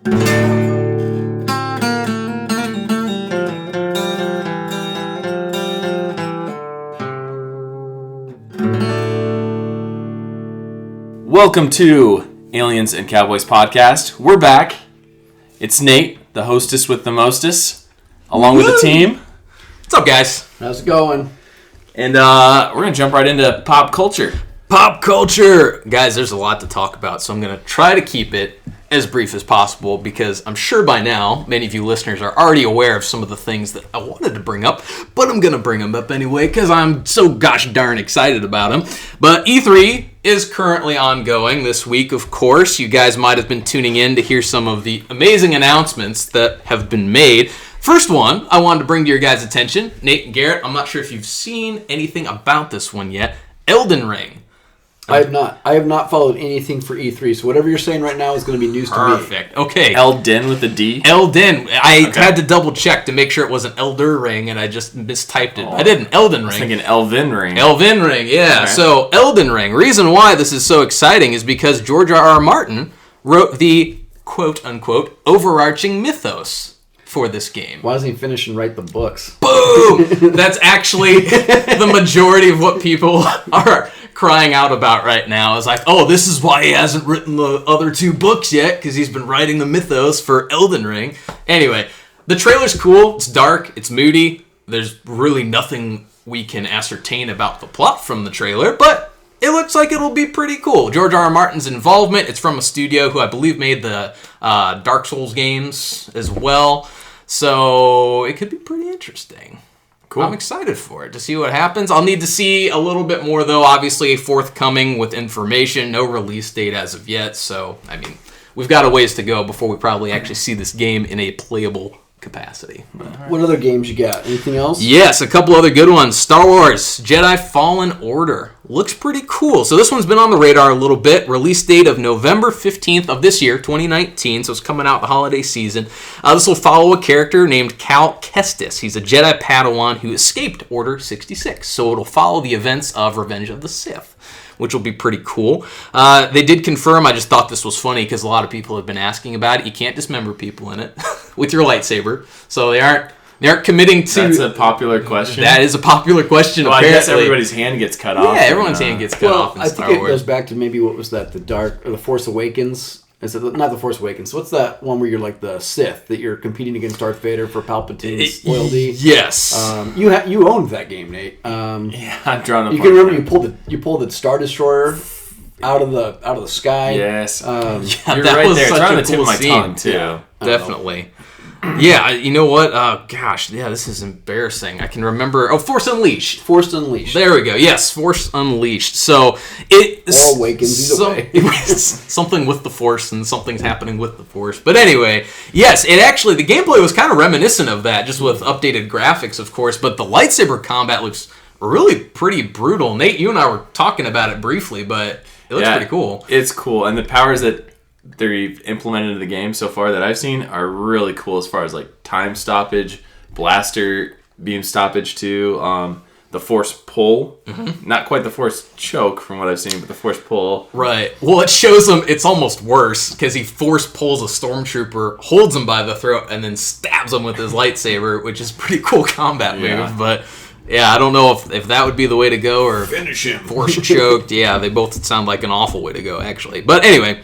Welcome to Aliens and Cowboys Podcast. We're back. It's Nate, the hostess with the mostest, along with the team. What's up, guys? How's it going? And we're going to jump right into pop culture. Pop culture! Guys, there's a lot to talk about, so I'm going to try to keep it as brief as possible because I'm sure by now many of you listeners are already aware of some of the things that I wanted to bring up, but I'm going to bring them up anyway because I'm so gosh darn excited about them. But E3 is currently ongoing this week, of course. You guys might have been tuning in to hear some of the amazing announcements that have been made. First one I wanted to bring to your guys' attention, Nate and Garrett, I'm not sure if you've seen anything about this one yet, Elden Ring. I have not followed anything for E3, so whatever you're saying right now is going to be news to me. Perfect. Okay. Elden with the D? Elden. I had to double check to make sure it wasn't Elder Ring, and I just mistyped it. I didn't. Elden Ring. I was thinking Elven Ring. Elven Ring, yeah. Okay. So, Elden Ring. Reason why this is so exciting is because George R.R. Martin wrote the quote-unquote overarching mythos for this game. Why doesn't he finish and write the books? Boom! That's actually the majority of what people are crying out about right now. Is like, oh, this is why he hasn't written the other two books yet, because he's been writing the mythos for Elden Ring. Anyway, the trailer's cool. It's dark. It's moody. There's really nothing we can ascertain about the plot from the trailer, but it looks like it'll be pretty cool. George R.R. Martin's involvement. It's from a studio who I believe made the Dark Souls games as well. So it could be pretty interesting. Cool. I'm excited for it to see what happens. I'll need to see a little bit more, though. Obviously, forthcoming with information. No release date as of yet. So, I mean, we've got a ways to go before we probably actually see this game in a playable capacity. What other games you got? Anything else? Yes, a couple other good ones. Star Wars Jedi Fallen Order. Looks pretty cool. So this one's been on the radar a little bit. Release date of November 15th of this year, 2019. So it's coming out the holiday season. This will follow a character named Cal Kestis. He's a Jedi Padawan who escaped Order 66. So it'll follow the events of Revenge of the Sith, which will be pretty cool. They did confirm, I just thought this was funny because a lot of people have been asking about it. You can't dismember people in it with your lightsaber. So they aren't committing to... That's a popular question. That is a popular question, well, apparently. I guess everybody's hand gets cut off. Yeah, everyone's hand gets cut off in Star Wars. I think it goes back to maybe what was that, the Force Awakens? Is it not the Force Awakens? What's that one where you're like the Sith, that you're competing against Darth Vader for Palpatine's loyalty? Yes. You owned that game, Nate. Yeah, I'm drawn up. You can remember you pulled the Star Destroyer out of the sky. Yes. You're that right there. It's right on the tip of my tongue too. Yeah, definitely. Yeah, you know what? Gosh, yeah, this is embarrassing. I can remember... Oh, Force Unleashed. Force Unleashed. There we go. Yes, Force Unleashed. So, Or Awakens, either way. Something with the Force and something's happening with the Force. But anyway, yes, the gameplay was kind of reminiscent of that, just with updated graphics, of course. But the lightsaber combat looks really pretty brutal. Nate, you and I were talking about it briefly, but it looks pretty cool. It's cool. And the powers that they've implemented into the game so far that I've seen are really cool as far as like time stoppage, blaster beam stoppage too, the force pull. Mm-hmm. Not quite the force choke from what I've seen, but the force pull. Right. Well, it shows him it's almost worse because he force pulls a stormtrooper, holds him by the throat, and then stabs him with his lightsaber, which is a pretty cool combat move. But yeah, I don't know if that would be the way to go or finish him. Force choked. Yeah, they both sound like an awful way to go, actually. But anyway,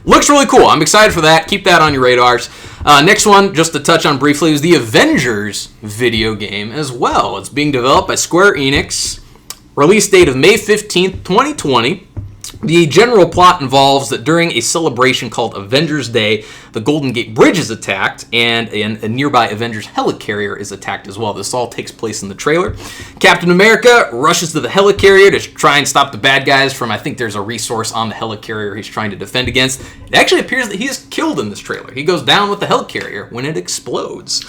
looks really cool. I'm excited for that. Keep that on your radars. Next one, just to touch on briefly, is the Avengers video game as well. It's being developed by Square Enix. Release date of May 15th, 2020. The general plot involves that during a celebration called Avengers Day, the Golden Gate Bridge is attacked, and a nearby Avengers helicarrier is attacked as well. This all takes place in the trailer. Captain America rushes to the helicarrier to try and stop the bad guys from, I think there's a resource on the helicarrier he's trying to defend against. It actually appears that he is killed in this trailer. He goes down with the helicarrier when it explodes.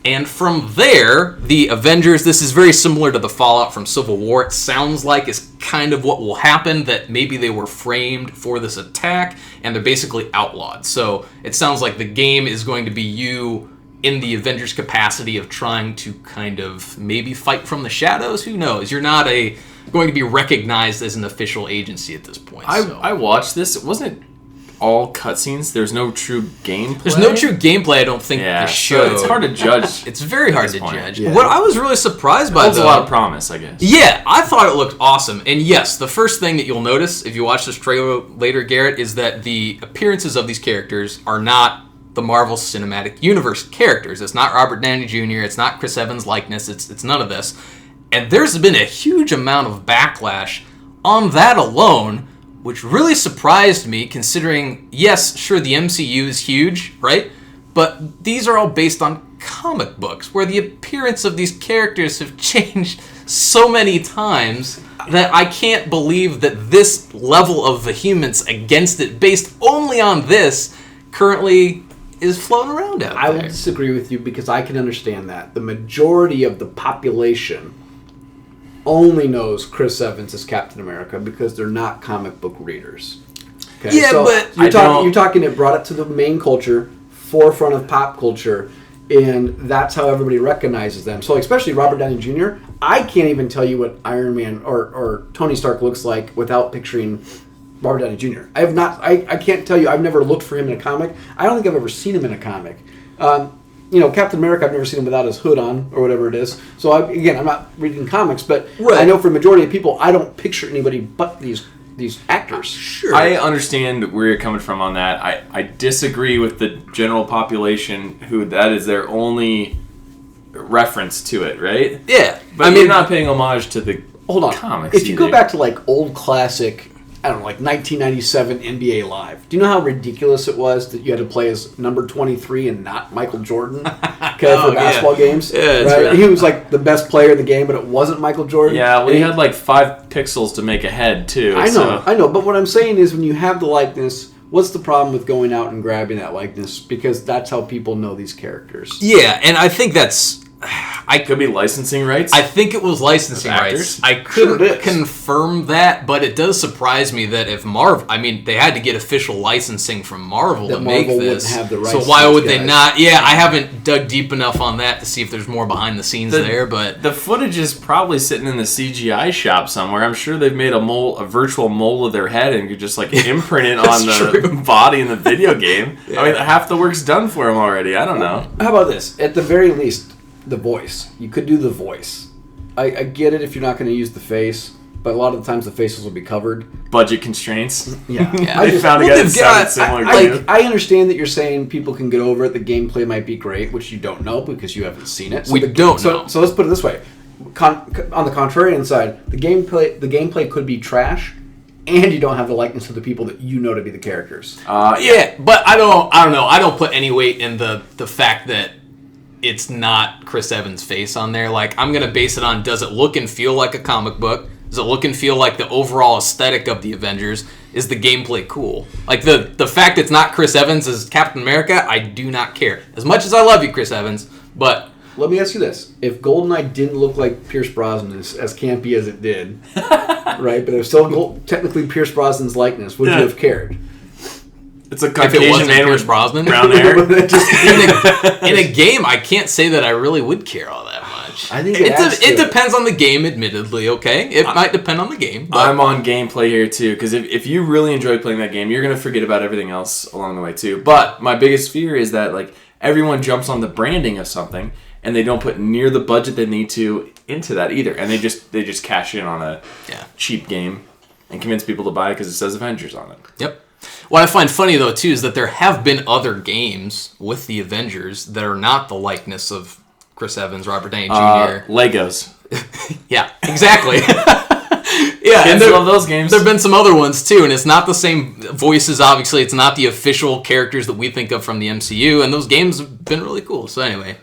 And from there, the Avengers, this is very similar to the fallout from Civil War. It sounds like it's kind of what will happen, that maybe they were framed for this attack, and they're basically outlawed. So it sounds like the game is going to be you in the Avengers capacity of trying to kind of maybe fight from the shadows. Who knows? You're not going to be recognized as an official agency at this point. I watched this. It wasn't all cutscenes. There's no true gameplay. There's no true gameplay, I don't think, Yeah, the show. so it's hard to judge. It's very hard at to this point. judge. Yeah. What I was really surprised by, Holds though... a lot of promise, I guess. Yeah, I thought it looked awesome. And yes, the first thing that you'll notice if you watch this trailer later, Garrett, is that the appearances of these characters are not the Marvel Cinematic Universe characters. It's not Robert Downey Jr., it's not Chris Evans' likeness, it's none of this. And there's been a huge amount of backlash on that alone, which really surprised me, considering, yes, sure, the MCU is huge, right? But these are all based on comic books, where the appearance of these characters have changed so many times that I can't believe that this level of vehemence against it, based only on this, currently is floating around out there. I will disagree with you because I can understand that. The majority of the population only knows Chris Evans as Captain America because they're not comic book readers. Okay? Yeah, but you're talking it brought it to the main culture, forefront of pop culture, and that's how everybody recognizes them. So especially Robert Downey Jr., I can't even tell you what Iron Man or Tony Stark looks like without picturing Robert Downey Jr. I can't tell you. I've never looked for him in a comic. I don't think I've ever seen him in a comic. Captain America, I've never seen him without his hood on or whatever it is. So I'm not reading comics, but Right. I know for the majority of people, I don't picture anybody but these actors. Sure. I understand where you're coming from on that. I disagree with the general population who that is their only reference to it, right? Yeah. But you're not paying homage to the Hold on. comics If you go either. back to like old classic, I don't know, like 1997 NBA Live. Do you know how ridiculous it was that you had to play as number 23 and not Michael Jordan for basketball games? Yeah, that's right. He was like the best player in the game, but it wasn't Michael Jordan. Yeah, well, And he had like 5 pixels to make a head, too. I know, so. but what I'm saying is when you have the likeness, what's the problem with going out and grabbing that likeness? Because that's how people know these characters. Yeah, and I think that's... Could be licensing rights. I think it was licensing Of rights. actors? I couldn't Sure it is. confirm that, but it does surprise me that if Marvel... I mean, they had to get official licensing from Marvel That to make Marvel this. wouldn't have the rights so to why these would they guys. not? Yeah, I haven't dug deep enough on that to see if there's more behind the scenes there, but... The footage is probably sitting in the CGI shop somewhere. I'm sure they've made a virtual mold of their head and could just like imprint it on the body in the video game. Yeah. I mean, half the work's done for them already. I don't know. How about this? At the very least, the voice. You could do the voice. I get it if you're not going to use the face, but a lot of the times the faces will be covered. Budget constraints. Yeah. They found a guy that sounded similar to you. I understand that you're saying people can get over it. The gameplay might be great, which you don't know because you haven't seen it. We don't know. So let's put it this way. On the contrarian side, the gameplay could be trash, and you don't have the likeness of the people that you know to be the characters. Yeah, but I don't know. I don't put any weight in the fact that it's not Chris Evans' face on there. Like, I'm going to base it on, does it look and feel like a comic book? Does it look and feel like the overall aesthetic of the Avengers? Is the gameplay cool? Like, the fact it's not Chris Evans as Captain America, I do not care. As much as I love you, Chris Evans, but... Let me ask you this. If GoldenEye didn't look like Pierce Brosnan, as campy as it did, right, but it was still technically Pierce Brosnan's likeness, would you have cared? It's a If it Caucasian wasn't man Pierce with Brosnan, brown hair. in a game, I can't say that I really would care all that much. I think it depends on the game, admittedly, okay? It might depend on the game. But I'm on gameplay here too, because if you really enjoy playing that game, you're gonna forget about everything else along the way too. But my biggest fear is that like everyone jumps on the branding of something and they don't put near the budget they need to into that either, and they just cash in on a cheap game and convince people to buy it because it says Avengers on it. Yep. What I find funny, though, too, is that there have been other games with the Avengers that are not the likeness of Chris Evans, Robert Downey Jr. Legos. Yeah, exactly. Yeah, Kids and love those games. there have been some other ones, too, and it's not the same voices, obviously. It's not the official characters that we think of from the MCU, and those games have been really cool. So anyway,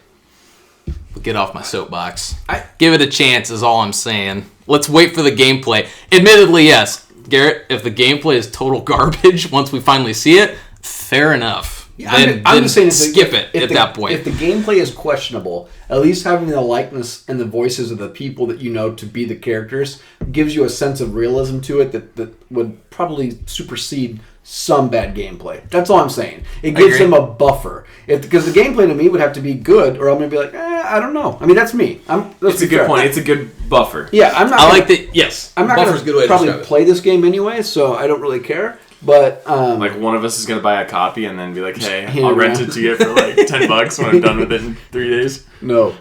we'll get off my soapbox. Give it a chance is all I'm saying. Let's wait for the gameplay. Admittedly, yes. Garrett, if the gameplay is total garbage once we finally see it, fair enough. I'm Then just saying skip it at that point. If the gameplay is questionable, at least having the likeness and the voices of the people that you know to be the characters gives you a sense of realism to it that would probably supersede some bad gameplay. That's all I'm saying. It gives them a buffer. Because the gameplay to me would have to be good, or I'm going to be like, I don't know. I mean, that's me. It's a good point. It's a good buffer. Yeah, I'm not. I like that. Yes, I'm not buffer's a good way going to to probably play this game anyway, so I don't really care. But like one of us is gonna buy a copy and then be like, "Hey, hand I'll it rent around. it to you for like $10 when I'm done with it in 3 days." no.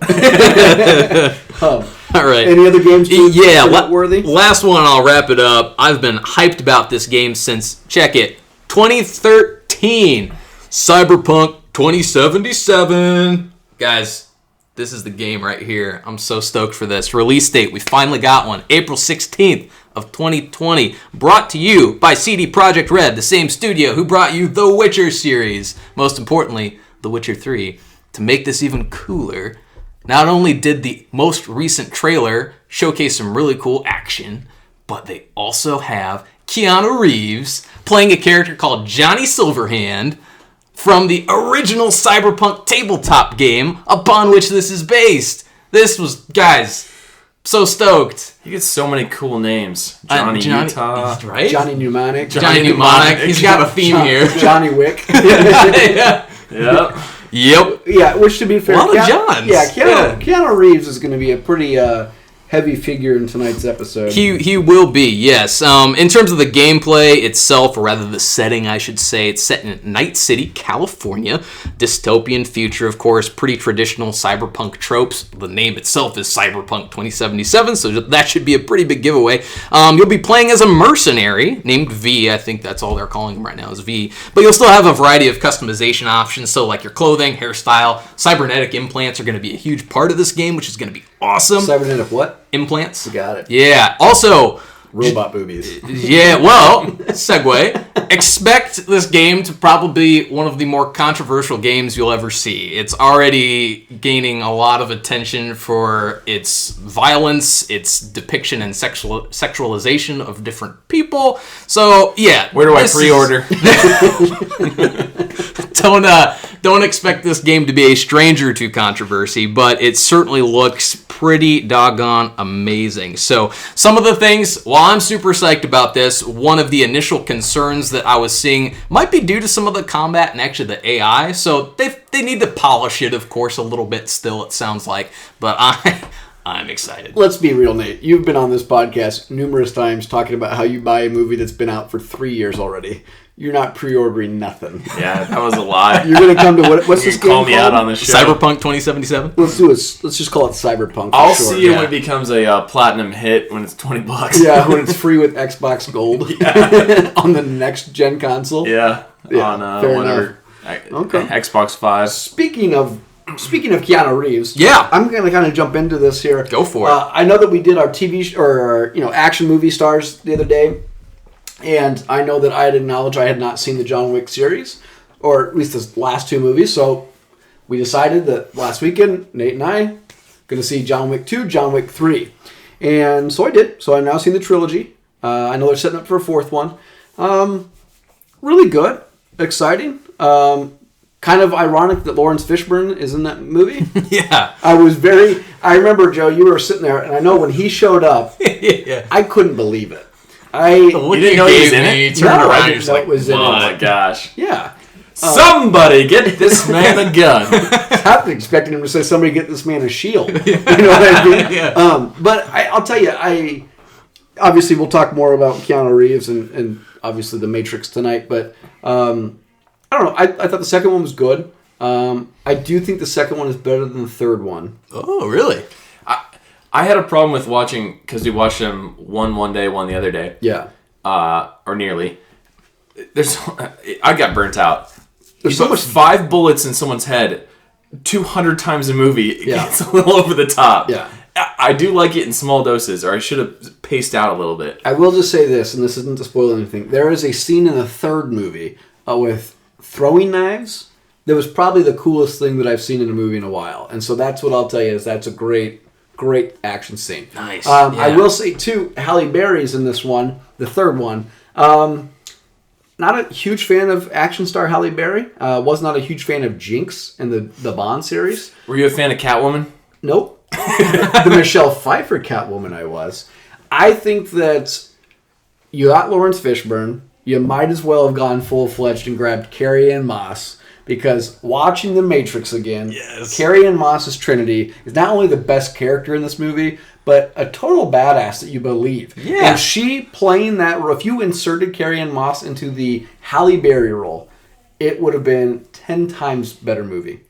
All right. Any other games? Worthy. Last one, I'll wrap it up. I've been hyped about this game since, check it, 2013. Cyberpunk 2077. Guys, this is the game right here. I'm so stoked for this. Release date, we finally got one. April 16th of 2020. Brought to you by CD Projekt Red, the same studio who brought you The Witcher series. Most importantly, The Witcher 3. To make this even cooler, not only did the most recent trailer showcase some really cool action, but they also have Keanu Reeves playing a character called Johnny Silverhand from the original Cyberpunk tabletop game upon which this is based. This was, guys, so stoked. He gets so many cool names. Johnny Utah. Right? Johnny Mnemonic. Johnny Mnemonic. He's got a theme here. Johnny Wick. Yeah. Yep. Yep. Yeah, which to be fair, A lot of Johns. Yeah, Keanu Reeves is going to be a pretty heavy figure in tonight's episode. He will be, yes. In terms of the gameplay itself, or rather the setting, I should say, it's set in Night City, California. Dystopian future, of course, pretty traditional cyberpunk tropes. The name itself is Cyberpunk 2077, so that should be a pretty big giveaway. You'll be playing as a mercenary named V. I think that's all they're calling him right now is V. But you'll still have a variety of customization options, so like your clothing, hairstyle, cybernetic implants are going to be a huge part of this game, which is going to be awesome. Cybernetic what? Implants. Got it. Yeah. Also, Robot boobies. yeah, well, segue. Expect this game to probably be one of the more controversial games you'll ever see. It's already gaining a lot of attention for its violence, its depiction and sexualization of different people. So, yeah. Where do I pre-order? Don't expect this game to be a stranger to controversy, but it certainly looks pretty doggone amazing. So some of the things, while I'm super psyched about this, one of the initial concerns that I was seeing might be due to some of the combat and actually the AI. So they need to polish it, of course, a little bit still, it sounds like. But I'm excited. Let's be real, Nate. You've been on this podcast numerous times talking about how you buy a movie that's been out for 3 years already. You're not pre-ordering nothing. Yeah, that was a lie. You're going to come to what's this game call me called? out on this show. Cyberpunk 2077? Let's just call it Cyberpunk. I'll for short. see it when it becomes a platinum hit when it's $20. Yeah, when it's free with Xbox Gold on the next gen console. Yeah, Yeah, on fair whatever. Okay. Xbox 5. Speaking of Keanu Reeves, Yeah. I'm going to kind of jump into this here. Go for it. I know that we did our TV or our, action movie stars the other day, and I know that I had acknowledged I had not seen the John Wick series, or at least the last two movies. So we decided that last weekend, Nate and I, going to see John Wick 2, John Wick 3, and so I did. So I've now seen the trilogy. I know they're setting up for a fourth one. Really good, exciting. Kind of ironic that Lawrence Fishburne is in that movie. Yeah. I remember, Joe, you were sitting there, and I know when he showed up, Yeah. I couldn't belied it. The look You didn't you know he was gave in me, it? turned No, I around, didn't you're just know like, it was in Oh it. my gosh. Yeah. Somebody get this man a gun. I was expecting him to say, somebody get this man a shield. You know what I mean? Yeah. But I'll tell you, obviously we'll talk more about Keanu Reeves and obviously The Matrix tonight, but I don't know. I thought the second one was good. I do think the second one is better than the third one. Oh, really? I had a problem with watching, because we watched them one day, one the other day. Yeah. Or nearly. I got burnt out. There's You so put much. 5 bullets in someone's head 200 times a movie. It Yeah. gets a little over the top. Yeah. I do like it in small doses, or I should have paced out a little bit. I will just say this, and this isn't to spoil anything. There is a scene in the third movie with throwing knives that was probably the coolest thing that I've seen in a movie in a while. And so that's what I'll tell you is that's a great action scene. Nice. I Yeah. will say, too, Halle Berry's in this one, the third one. Not a huge fan of action star Halle Berry. Was not a huge fan of Jinx in the Bond series. Were you a fan of Catwoman? Nope. The Michelle Pfeiffer Catwoman I was. I think that you got Lawrence Fishburne. You might as well have gone full-fledged and grabbed Carrie-Anne Moss because watching The Matrix again, Yes. Carrie-Anne Moss's Trinity is not only the best character in this movie, but a total badass that you believe. Yeah. And she playing that role, if you inserted Carrie-Anne Moss into the Halle Berry role, it would have been 10 times better movie.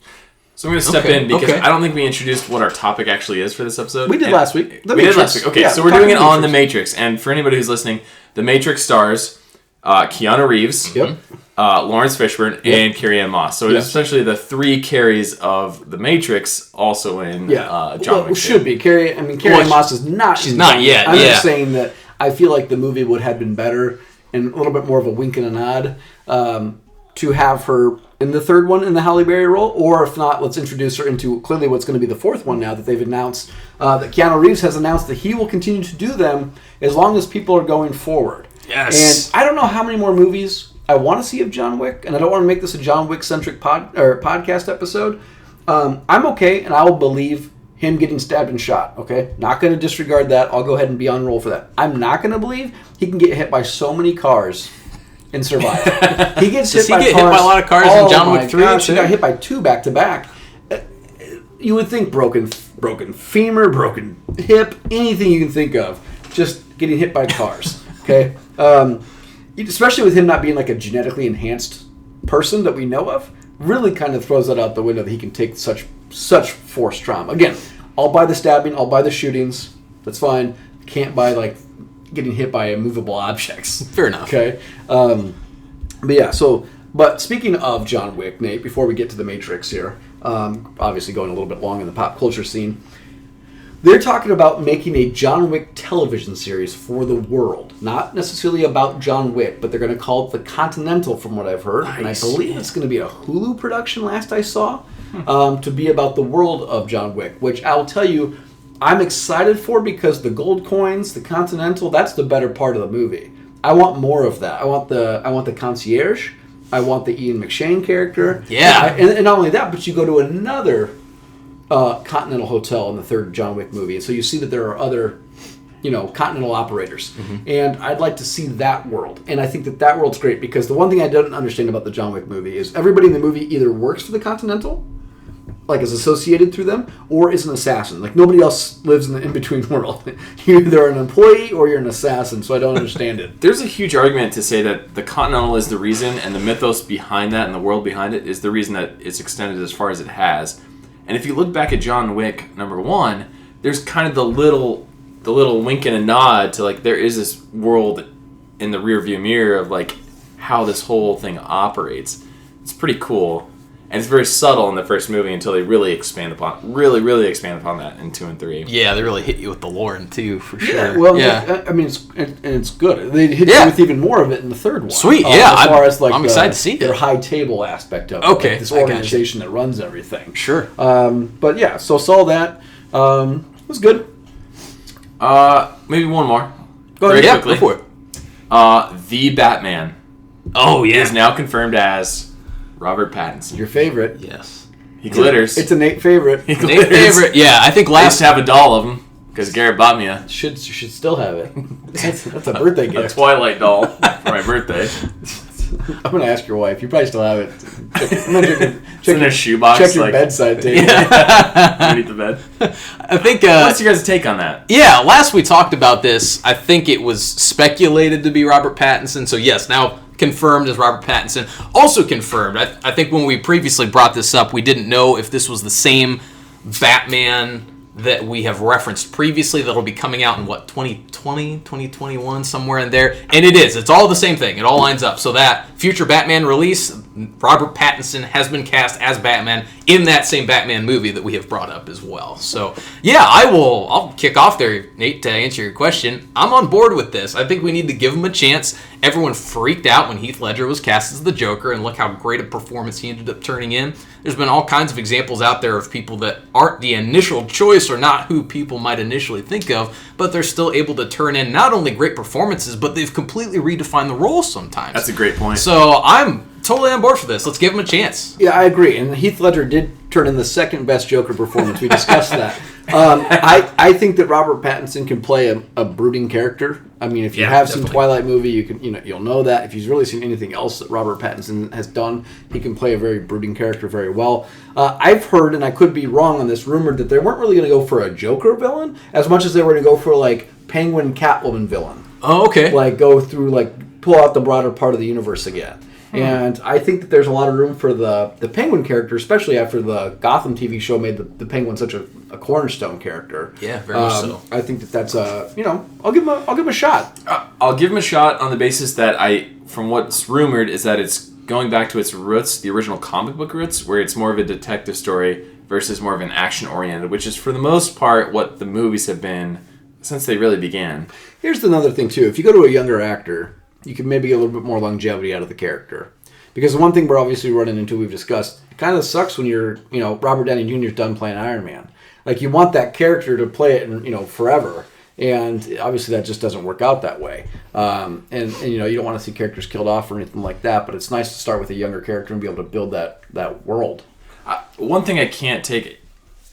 So I'm going to step in because I don't think we introduced what our topic actually is for this episode. We did last week. We did last week. Okay, so we're doing it on The Matrix. And for anybody who's listening, The Matrix stars Keanu Reeves, Lawrence Fishburne, and Carrie-Anne Moss. So it's essentially the three Carries of The Matrix also in John Wick. Should be. Carrie-Anne Moss is not. She's not yet. I'm just saying that I feel like the movie would have been better and a little bit more of a wink and a nod to have her in the third one in the Halle Berry role, or if not, let's introduce her into clearly what's going to be the fourth one now that they've announced that Keanu Reeves has announced that he will continue to do them as long as people are going forward. Yes. And I don't know how many more movies I want to see of John Wick, and I don't want to make this a John Wick-centric podcast episode. I'm okay, and I will believe him getting stabbed and shot, okay? Not going to disregard that. I'll go ahead and be on roll for that. I'm not going to believe he can get hit by so many cars and survive. He gets hit by cars. Hit by a lot of cars in John Wick 3? Gosh, he got hit by 2 back-to-back. You would think broken femur, broken hip, anything you can think of. Just getting hit by cars, okay? Especially with him not being like a genetically enhanced person that we know of, really kind of throws that out the window that he can take such force trauma. Again, I'll buy the stabbing, I'll buy the shootings. That's fine. Can't buy like getting hit by immovable objects. Fair enough. Okay. But speaking of John Wick, Nate, before we get to The Matrix here, obviously going a little bit long in the pop culture scene, they're talking about making a John Wick television series for the world. Not necessarily about John Wick, but they're going to call it The Continental from what I've heard. Nice. And I believe it's going to be a Hulu production last I saw, to be about the world of John Wick, which I'll tell you, I'm excited for because the gold coins, the Continental, that's the better part of the movie. I want more of that. I want the concierge. I want the Ian McShane character. Yeah. And not only that, but you go to another Continental Hotel in the third John Wick movie. And so you see that there are other, Continental operators. Mm-hmm. And I'd like to see that world. And I think that world's great because the one thing I don't understand about the John Wick movie is everybody in the movie either works for the Continental, like is associated through them, or is an assassin. Like nobody else lives in the in-between world. You're either an employee or you're an assassin, so I don't understand it. There's a huge argument to say that the Continental is the reason, and the mythos behind that and the world behind it is the reason that it's extended as far as it has. And if you look back at John Wick #1, there's kind of the little wink and a nod to like there is this world in the rearview mirror of like how this whole thing operates. It's pretty cool. And it's very subtle in the first movie until they really expand upon that in 2 and 3. Yeah, they really hit you with the lore in 2 for sure. Yeah, well, I mean, it's good. They hit you with even more of it in the third one. Sweet, as far as like I'm excited to see their it. high table aspect of it. Okay, like this organization that runs everything. Sure. But yeah, so saw that. It was good. Maybe one more. Go ahead. Yeah, go for it. The Batman. Oh yeah, is now confirmed as Robert Pattinson. Your favorite. Yes. He glitters. It's a Nate favorite. He Nate favorite. Yeah, I think I used to have a doll of him because Garrett bought me a should still have it. That's a birthday gift. A Twilight doll for my birthday. I'm gonna ask your wife. You probably still have it. It's in a shoebox. Check your bedside table. Underneath the bed. I think. What's your guys' take on that? Yeah, last we talked about this. I think it was speculated to be Robert Pattinson. So yes, now confirmed as Robert Pattinson. Also confirmed. I think when we previously brought this up, we didn't know if this was the same Batman that we have referenced previously that'll be coming out in 2020, 2021, somewhere in there. And it is. It's all the same thing. It all lines up. So that future Batman release, Robert Pattinson has been cast as Batman in that same Batman movie that we have brought up as well. So yeah, I'll kick off there, Nate, to answer your question. I'm on board with this. I think we need to give him a chance. Everyone freaked out when Heath Ledger was cast as the Joker, and look how great a performance he ended up turning in. There's been all kinds of examples out there of people that aren't the initial choice or not who people might initially think of, but they're still able to turn in not only great performances, but they've completely redefined the role sometimes. That's a great point. So I'm totally on board for this. Let's give him a chance. Yeah, I agree. And Heath Ledger did turn in the second best Joker performance. We discussed that. I think that Robert Pattinson can play a brooding character. I mean, if you have seen Twilight movie, you'll know that. If you've really seen anything else that Robert Pattinson has done, he can play a very brooding character very well. I've heard, and I could be wrong on this, rumored that they weren't really going to go for a Joker villain as much as they were going to go for like Penguin Catwoman villain. Oh, okay. Like go through pull out the broader part of the universe again. And I think that there's a lot of room for the Penguin character, especially after the Gotham TV show made the Penguin such a cornerstone character. Yeah, very much so. I think that's I'll give him a shot. I'll give him a shot on the basis that from what's rumored, is that it's going back to its roots, the original comic book roots, where it's more of a detective story versus more of an action-oriented, which is for the most part what the movies have been since they really began. Here's another thing, too. If you go to a younger actor, you can maybe get a little bit more longevity out of the character. Because the one thing we're obviously running into, we've discussed, it kind of sucks when you're, Robert Downey Jr. is done playing Iron Man. Like, you want that character to play it, forever. And obviously that just doesn't work out that way. And you don't want to see characters killed off or anything like that, but it's nice to start with a younger character and be able to build that world. One thing I can't take,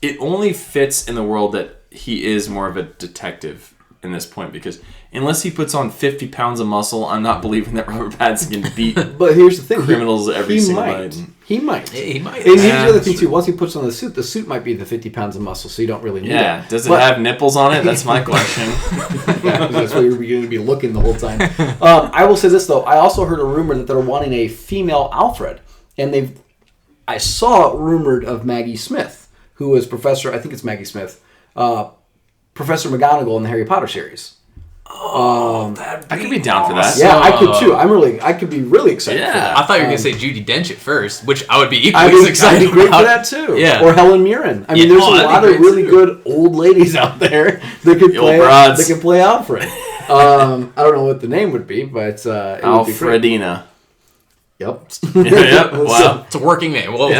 it only fits in the world that he is more of a detective in this point, because unless he puts on 50 pounds of muscle, I'm not believing that Robert Pattinson can beat but here's the thing, criminals every single night. He might. Yeah, he might. And here's the other thing, too. Once he puts on the suit might be the 50 pounds of muscle, so you don't really need it. Yeah. Does it have nipples on it? That's my question. Yeah, that's where you're going to be looking the whole time. I will say this, though. I also heard a rumor that they're wanting a female Alfred. And I saw rumored of Maggie Smith, who is Professor, I think it's Maggie Smith, Professor McGonagall in the Harry Potter series. I could be down for that. Yeah, I could too. I could be really excited for that. I thought you were going to say Judi Dench at first, which I would be equally excited I'd be great for that too. Yeah. Or Helen Mirren. I mean, there's a lot of really good old ladies out there that can play Alfred. I don't know what the name would be, but it Alfredina. Yep. Yep. Wow. It's a working name. We'll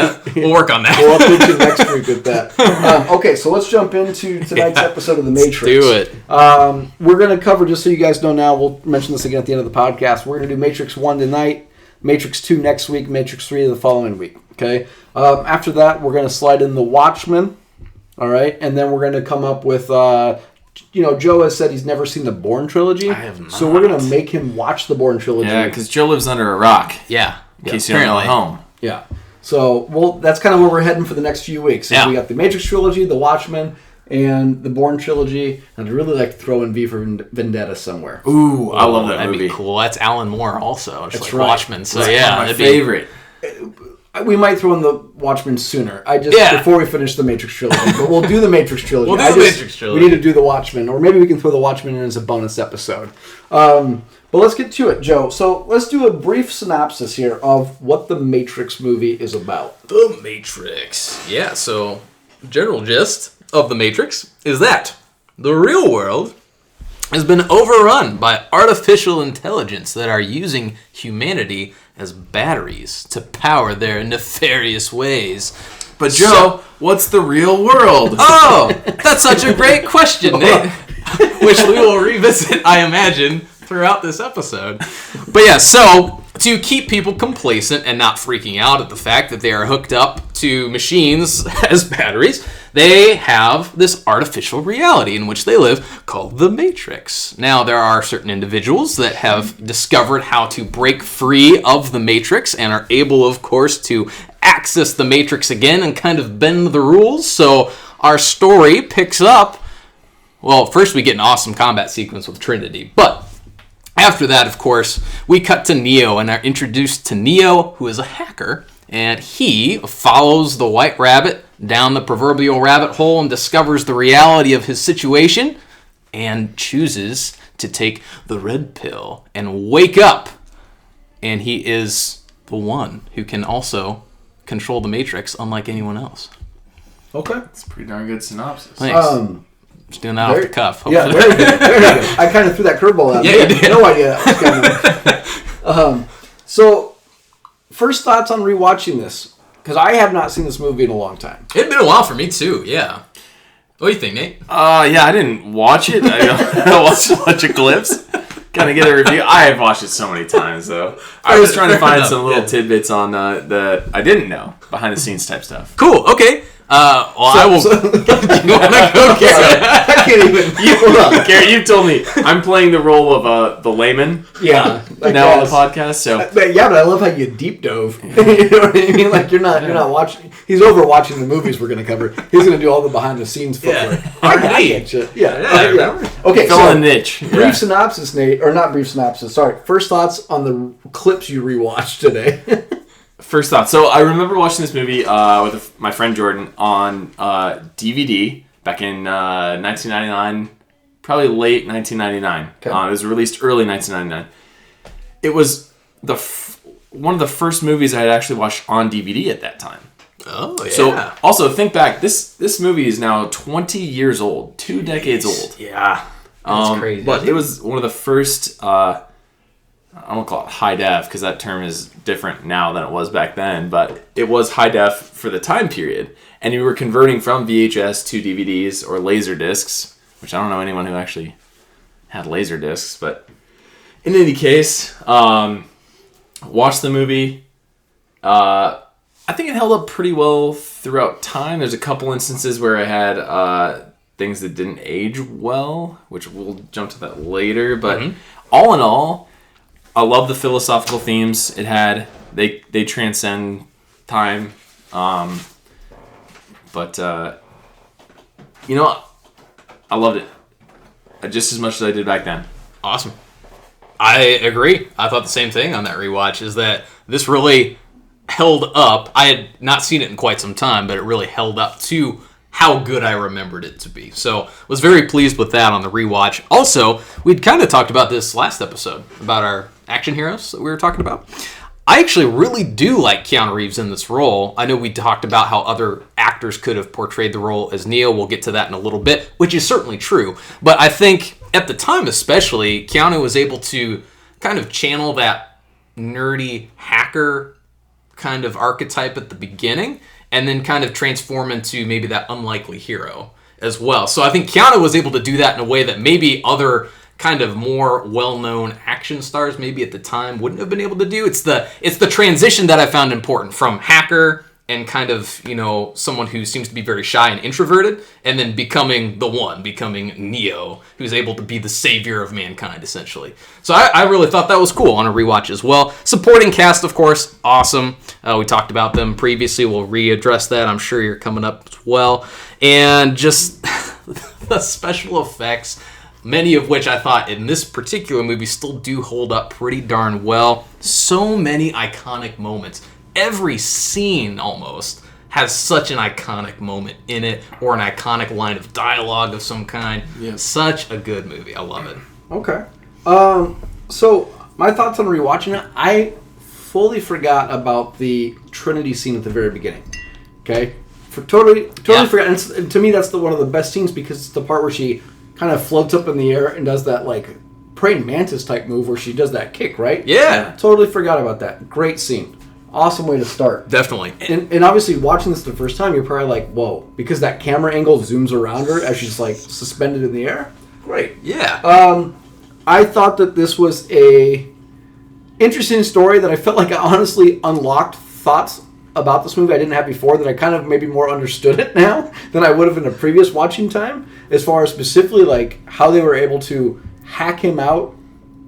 work on that. We'll update you next week with that. Okay, so let's jump into tonight's episode of The Matrix. Let's do it. We're going to cover, just so you guys know now, we'll mention this again at the end of the podcast, we're going to do Matrix 1 tonight, Matrix 2 next week, Matrix 3 the following week. Okay. After that, we're going to slide in The Watchmen. All right. And then we're going to come up with... Joe has said he's never seen the Bourne trilogy. I have not. So we're going to make him watch the Bourne trilogy. Yeah, because Joe lives under a rock. Yeah. In case you don't know home. Yeah. So, that's kind of where we're heading for the next few weeks. We got the Matrix trilogy, the Watchmen, and the Bourne trilogy. And I'd really like to throw in V for Vendetta somewhere. Ooh, I love that that'd movie. Be cool. That's Alan Moore also. Just That's like right. Watchmen. So That's yeah, my favorite. We might throw in the Watchmen sooner. Before we finish the Matrix trilogy. But we'll do the Matrix trilogy. Matrix trilogy. We need to do the Watchmen, or maybe we can throw the Watchmen in as a bonus episode. But let's get to it, Joe. So let's do a brief synopsis here of what the Matrix movie is about. The Matrix. Yeah, so general gist of The Matrix is that the real world has been overrun by artificial intelligence that are using humanity as batteries to power their nefarious ways. But Joe, what's the real world? Oh, that's such a great question, Nate. Which we will revisit, I imagine, throughout this episode. But yeah, so to keep people complacent and not freaking out at the fact that they are hooked up to machines as batteries, they have this artificial reality in which they live called the Matrix. Now, there are certain individuals that have discovered how to break free of the Matrix and are able, of course, to access the Matrix again and kind of bend the rules. So our story picks up. Well, first we get an awesome combat sequence with Trinity, but after that, of course, we cut to Neo and are introduced to Neo, who is a hacker, and he follows the White Rabbit down the proverbial rabbit hole and discovers the reality of his situation and chooses to take the red pill and wake up. And he is the one who can also control the Matrix, unlike anyone else. Okay. That's a pretty darn good synopsis. Thanks. Just doing that off the cuff. Hopefully. Yeah, very good. Very good. I kind of threw that curveball out. Yeah, you did. No idea that was coming. So, first thoughts on rewatching this, because I have not seen this movie in a long time. It's been a while for me too. Yeah. What do you think, Nate? Yeah, I didn't watch it. I watched a bunch of clips. Kind of get a review. I have watched it so many times, though. I was trying to find some little tidbits on that I didn't know, behind the scenes type stuff. Cool. Okay. I will. So, Do you want to go, Garrett? I can't even. Hold on. Garrett, you told me I'm playing the role of the layman. Yeah. Now on the podcast, so But I love how you deep dove. You know what I mean? Like you're not watching. He's over watching the movies we're going to cover. He's going to do all the behind the scenes footwork. I get you. Yeah. Okay. fill So a niche. brief synopsis, Nate, or not brief synopsis. Sorry. First thoughts on the clips you rewatched today. First thought. So I remember watching this movie with my friend Jordan on DVD back in 1999, probably late 1999. Okay. It was released early 1999. It was one of the first movies I had actually watched on DVD at that time. Oh, yeah. So also think back, this movie is now 20 years old, 2 decades old. Yeah. That's crazy. But it was one of the first, I don't want to call it high def because that term is different now than it was back then, but it was high def for the time period. And you were converting from VHS to DVDs or laser discs, which I don't know anyone who actually had laser discs, but in any case, watched the movie. I think it held up pretty well throughout time. There's a couple instances where I had things that didn't age well, which we'll jump to that later. But all in all, I love the philosophical themes it had. They transcend time. But you know, I loved it just as much as I did back then. Awesome. I agree. I thought the same thing on that rewatch, is that this really held up. I had not seen it in quite some time, but it really held up to how good I remembered it to be. So was very pleased with that on the rewatch. Also, we'd kind of talked about this last episode, about our action heroes that we were talking about. I actually really do like Keanu Reeves in this role. I know we talked about how other actors could have portrayed the role as Neo. We'll get to that in a little bit, which is certainly true. But I think at the time especially, Keanu was able to kind of channel that nerdy hacker kind of archetype at the beginning and then kind of transform into maybe that unlikely hero as well. So I think Keanu was able to do that in a way that maybe other kind of more well-known action stars maybe at the time wouldn't have been able to do. It's the transition that I found important from hacker and kind of, you know, someone who seems to be very shy and introverted, and then becoming Neo, who's able to be the savior of mankind, essentially. So I really thought that was cool on a rewatch as well. Supporting cast, of course, awesome. We talked about them previously. We'll readdress that. I'm sure you're coming up as well. And just the special effects, many of which I thought in this particular movie still do hold up pretty darn well. So many iconic moments. Every scene almost has such an iconic moment in it, or an iconic line of dialogue of some kind. Yeah. Such a good movie. I love it. Okay. So my thoughts on rewatching it, I fully forgot about the Trinity scene at the very beginning. Okay? Totally forgot. And to me, that's one of the best scenes, because it's the part where she kind of floats up in the air and does that like praying mantis type move where she does that kick, right? Yeah. Totally forgot about that. Great scene. Awesome way to start. Definitely. And obviously watching this the first time, you're probably like, whoa, because that camera angle zooms around her as she's like suspended in the air. Great. Yeah. I thought that this was a interesting story that I felt like I honestly unlocked thoughts about this movie I didn't have before, that I kind of maybe more understood it now than I would have in a previous watching time, as far as specifically like how they were able to hack him out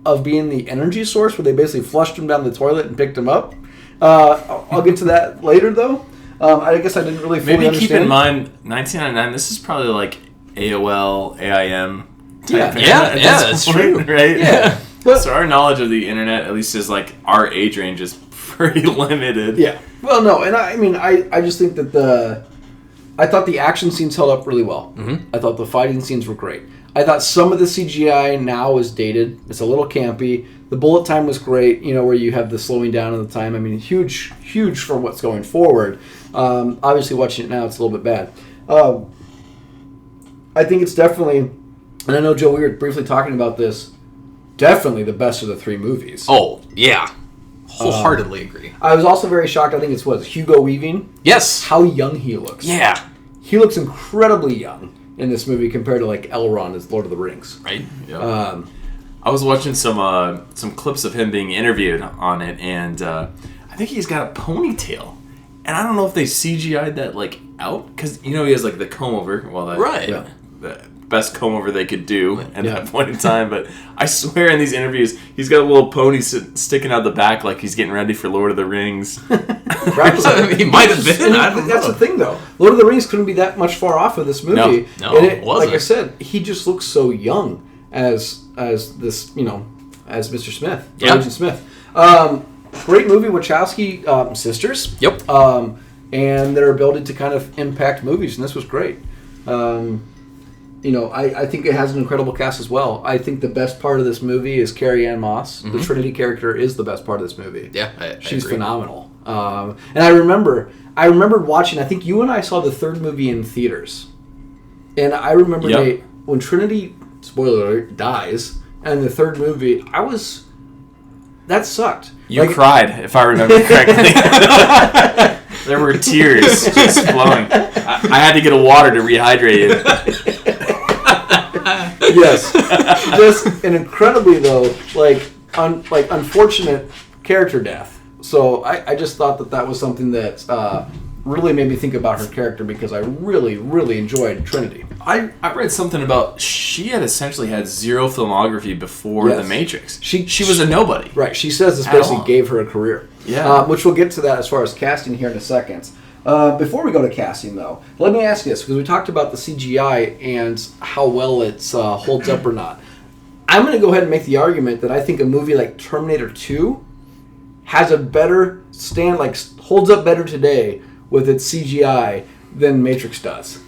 of being the energy source, where they basically flushed him down the toilet and picked him up. I'll get to that later, though. I guess I didn't really fully understand. Keep in mind, 1999, this is probably like AOL, AIM type Yeah, that's true. Right? Yeah. So our knowledge of the internet, at least is like our age range, is pretty limited. Yeah. Well, no, and I just think that I thought the action scenes held up really well. Mm-hmm. I thought the fighting scenes were great. I thought some of the CGI now is dated. It's a little campy. The bullet time was great, you know, where you have the slowing down of the time. I mean, huge for what's going forward. Obviously, watching it now, it's a little bit bad. I think it's definitely, and I know, Joe, we were briefly talking about this, definitely the best of the three movies. Oh, yeah. Wholeheartedly agree. I was also very shocked. I think it's Hugo Weaving. Yes. How young he looks. Yeah. He looks incredibly young in this movie compared to like Elrond as Lord of the Rings. Right. Yeah. I was watching some clips of him being interviewed on it, and I think he's got a ponytail, and I don't know if they CGI'd that like out because he has like the comb over. Well, the best comb over they could do at that point in time. But I swear in these interviews, he's got a little pony sticking out the back like he's getting ready for Lord of the Rings. He might have been. That's the thing, though. Lord of the Rings couldn't be that much far off of this movie. No, it wasn't. Like I said, he just looks so young as this, as Mr. Smith, Agent Smith. Great movie, Wachowski sisters. Yep. And their ability to kind of impact movies, and this was great. I think it has an incredible cast as well. I think the best part of this movie is Carrie Ann Moss. Mm-hmm. The Trinity character is the best part of this movie. Yeah, she's phenomenal. And I remember watching. I think you and I saw the third movie in theaters, and I remember when Trinity, spoiler alert, dies, and the third movie, that sucked. You cried, if I remember correctly. There were tears just flowing. I had to get a water to rehydrate you. Yes, just an incredibly though, unfortunate character death. So I just thought that was something that really made me think about her character because I really, really enjoyed Trinity. I read something about she had essentially had zero filmography before The Matrix. She was a nobody. Right. She says this basically gave her a career. Yeah. Which we'll get to that as far as casting here in a second. Before we go to casting, though, let me ask you this, because we talked about the CGI and how well it holds up or not. I'm going to go ahead and make the argument that I think a movie like Terminator 2 has a better holds up better today with its CGI than Matrix does.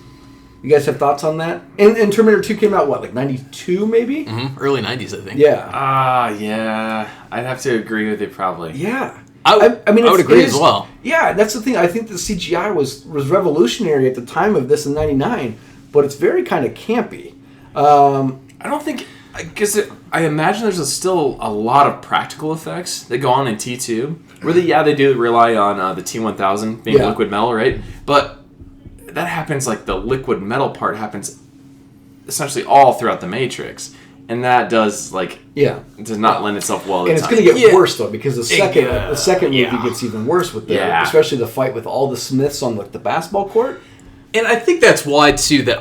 You guys have thoughts on that? And Terminator 2 came out, 92 maybe? Mm-hmm. Early 90s, I think. Yeah. Yeah. I'd have to agree with you probably. Yeah. I would agree as well. Yeah, that's the thing. I think the CGI was revolutionary at the time of this in 99, but it's very kind of campy. I don't think... I imagine there's still a lot of practical effects that go on in T2. Where they do rely on the T1000 being liquid metal, right? But that happens, the liquid metal part happens essentially all throughout the Matrix. And that does, does not lend itself well to and it's going to get worse, though, because the second movie gets even worse with especially the fight with all the Smiths on, the basketball court. And I think that's why, too, that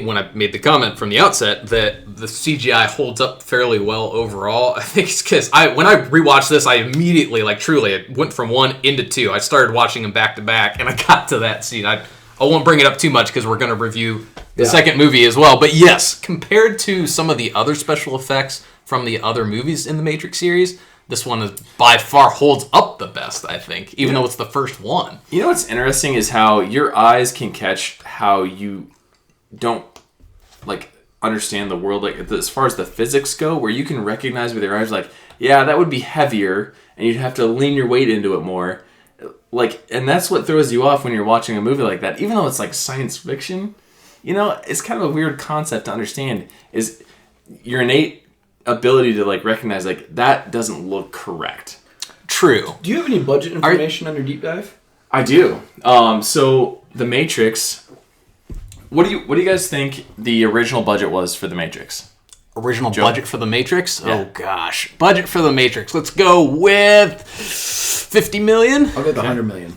when I made the comment from the outset that the CGI holds up fairly well overall, I think it's because when I rewatched this, I immediately, truly, I went from 1 into 2. I started watching them back to back, and I got to that scene. I won't bring it up too much because we're going to review the second movie as well. But yes, compared to some of the other special effects from the other movies in the Matrix series, this one is by far holds up the best, I think, even though it's the first one. You know what's interesting is how your eyes can catch how you don't understand the world as far as the physics go, where you can recognize with your eyes that would be heavier and you'd have to lean your weight into it more. And that's what throws you off when you're watching a movie like that, even though it's science fiction. It's kind of a weird concept to understand, is your innate ability to recognize that doesn't look correct. True. Do you have any budget information on your deep dive? I do. So The Matrix. What do you guys think the original budget was for The Matrix? Budget for The Matrix? Yeah. Oh gosh, budget for The Matrix. Let's go with $50 million. I'll go with $100 million.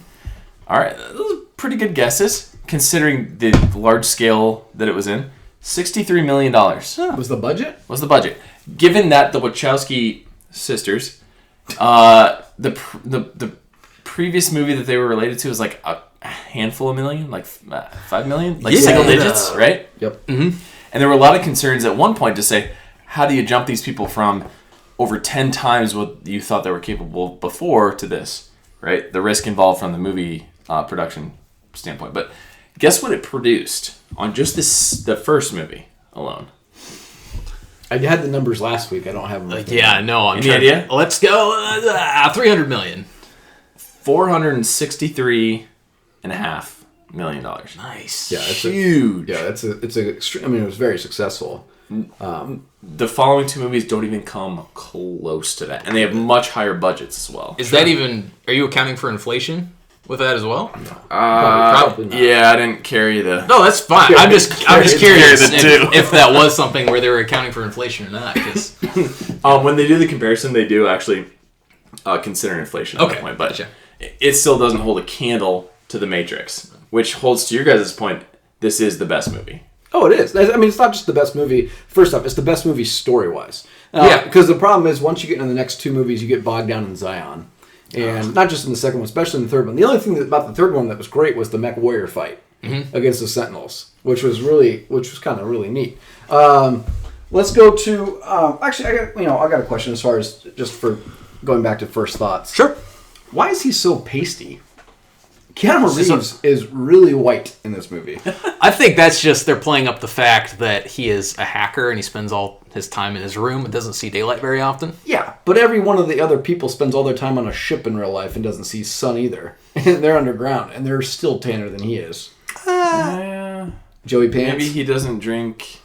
All right, those are pretty good guesses considering the large scale that it was in. $63 million was the budget. Was the budget? Given that the Wachowski sisters, the previous movie that they were related to was a handful of million, 5 million, single digits, right? Yep. Mm-hmm. And there were a lot of concerns at one point to say, how do you jump these people from over 10 times what you thought they were capable of before to this, right? The risk involved from the movie production standpoint. But guess what it produced on just the first movie alone? I had the numbers last week. I don't have them. Any idea? Let's go. $300 million. $463.5 million. Nice. Yeah, it's huge. It was very successful. The following two movies don't even come close to that, and they have much higher budgets as well. Is that even? Are you accounting for inflation with that as well? No. Probably not. Yeah, I didn't carry the. No, that's fine. I'm just curious if that was something where they were accounting for inflation or not. Because when they do the comparison, they do actually consider inflation at that point, but it still doesn't hold a candle to The Matrix. which holds to your guys' point. This is the best movie. Oh, it is. I mean, it's not just the best movie. First off, it's the best movie story-wise. Yeah. Because the problem is, once you get into the next two movies, you get bogged down in Zion. And not just in the second one, especially in the third one. The only thing about the third one that was great was the Mech Warrior fight against the Sentinels, which was kind of really neat. Let's go to actually, I got a question as far as just for going back to first thoughts. Sure. Why is he so pasty? Keanu Reeves is really white in this movie. I think that's just they're playing up the fact that he is a hacker and he spends all his time in his room and doesn't see daylight very often. Yeah, but every one of the other people spends all their time on a ship in real life and doesn't see sun either. And they're underground, and they're still tanner than he is. Joey Pants? Maybe he doesn't drink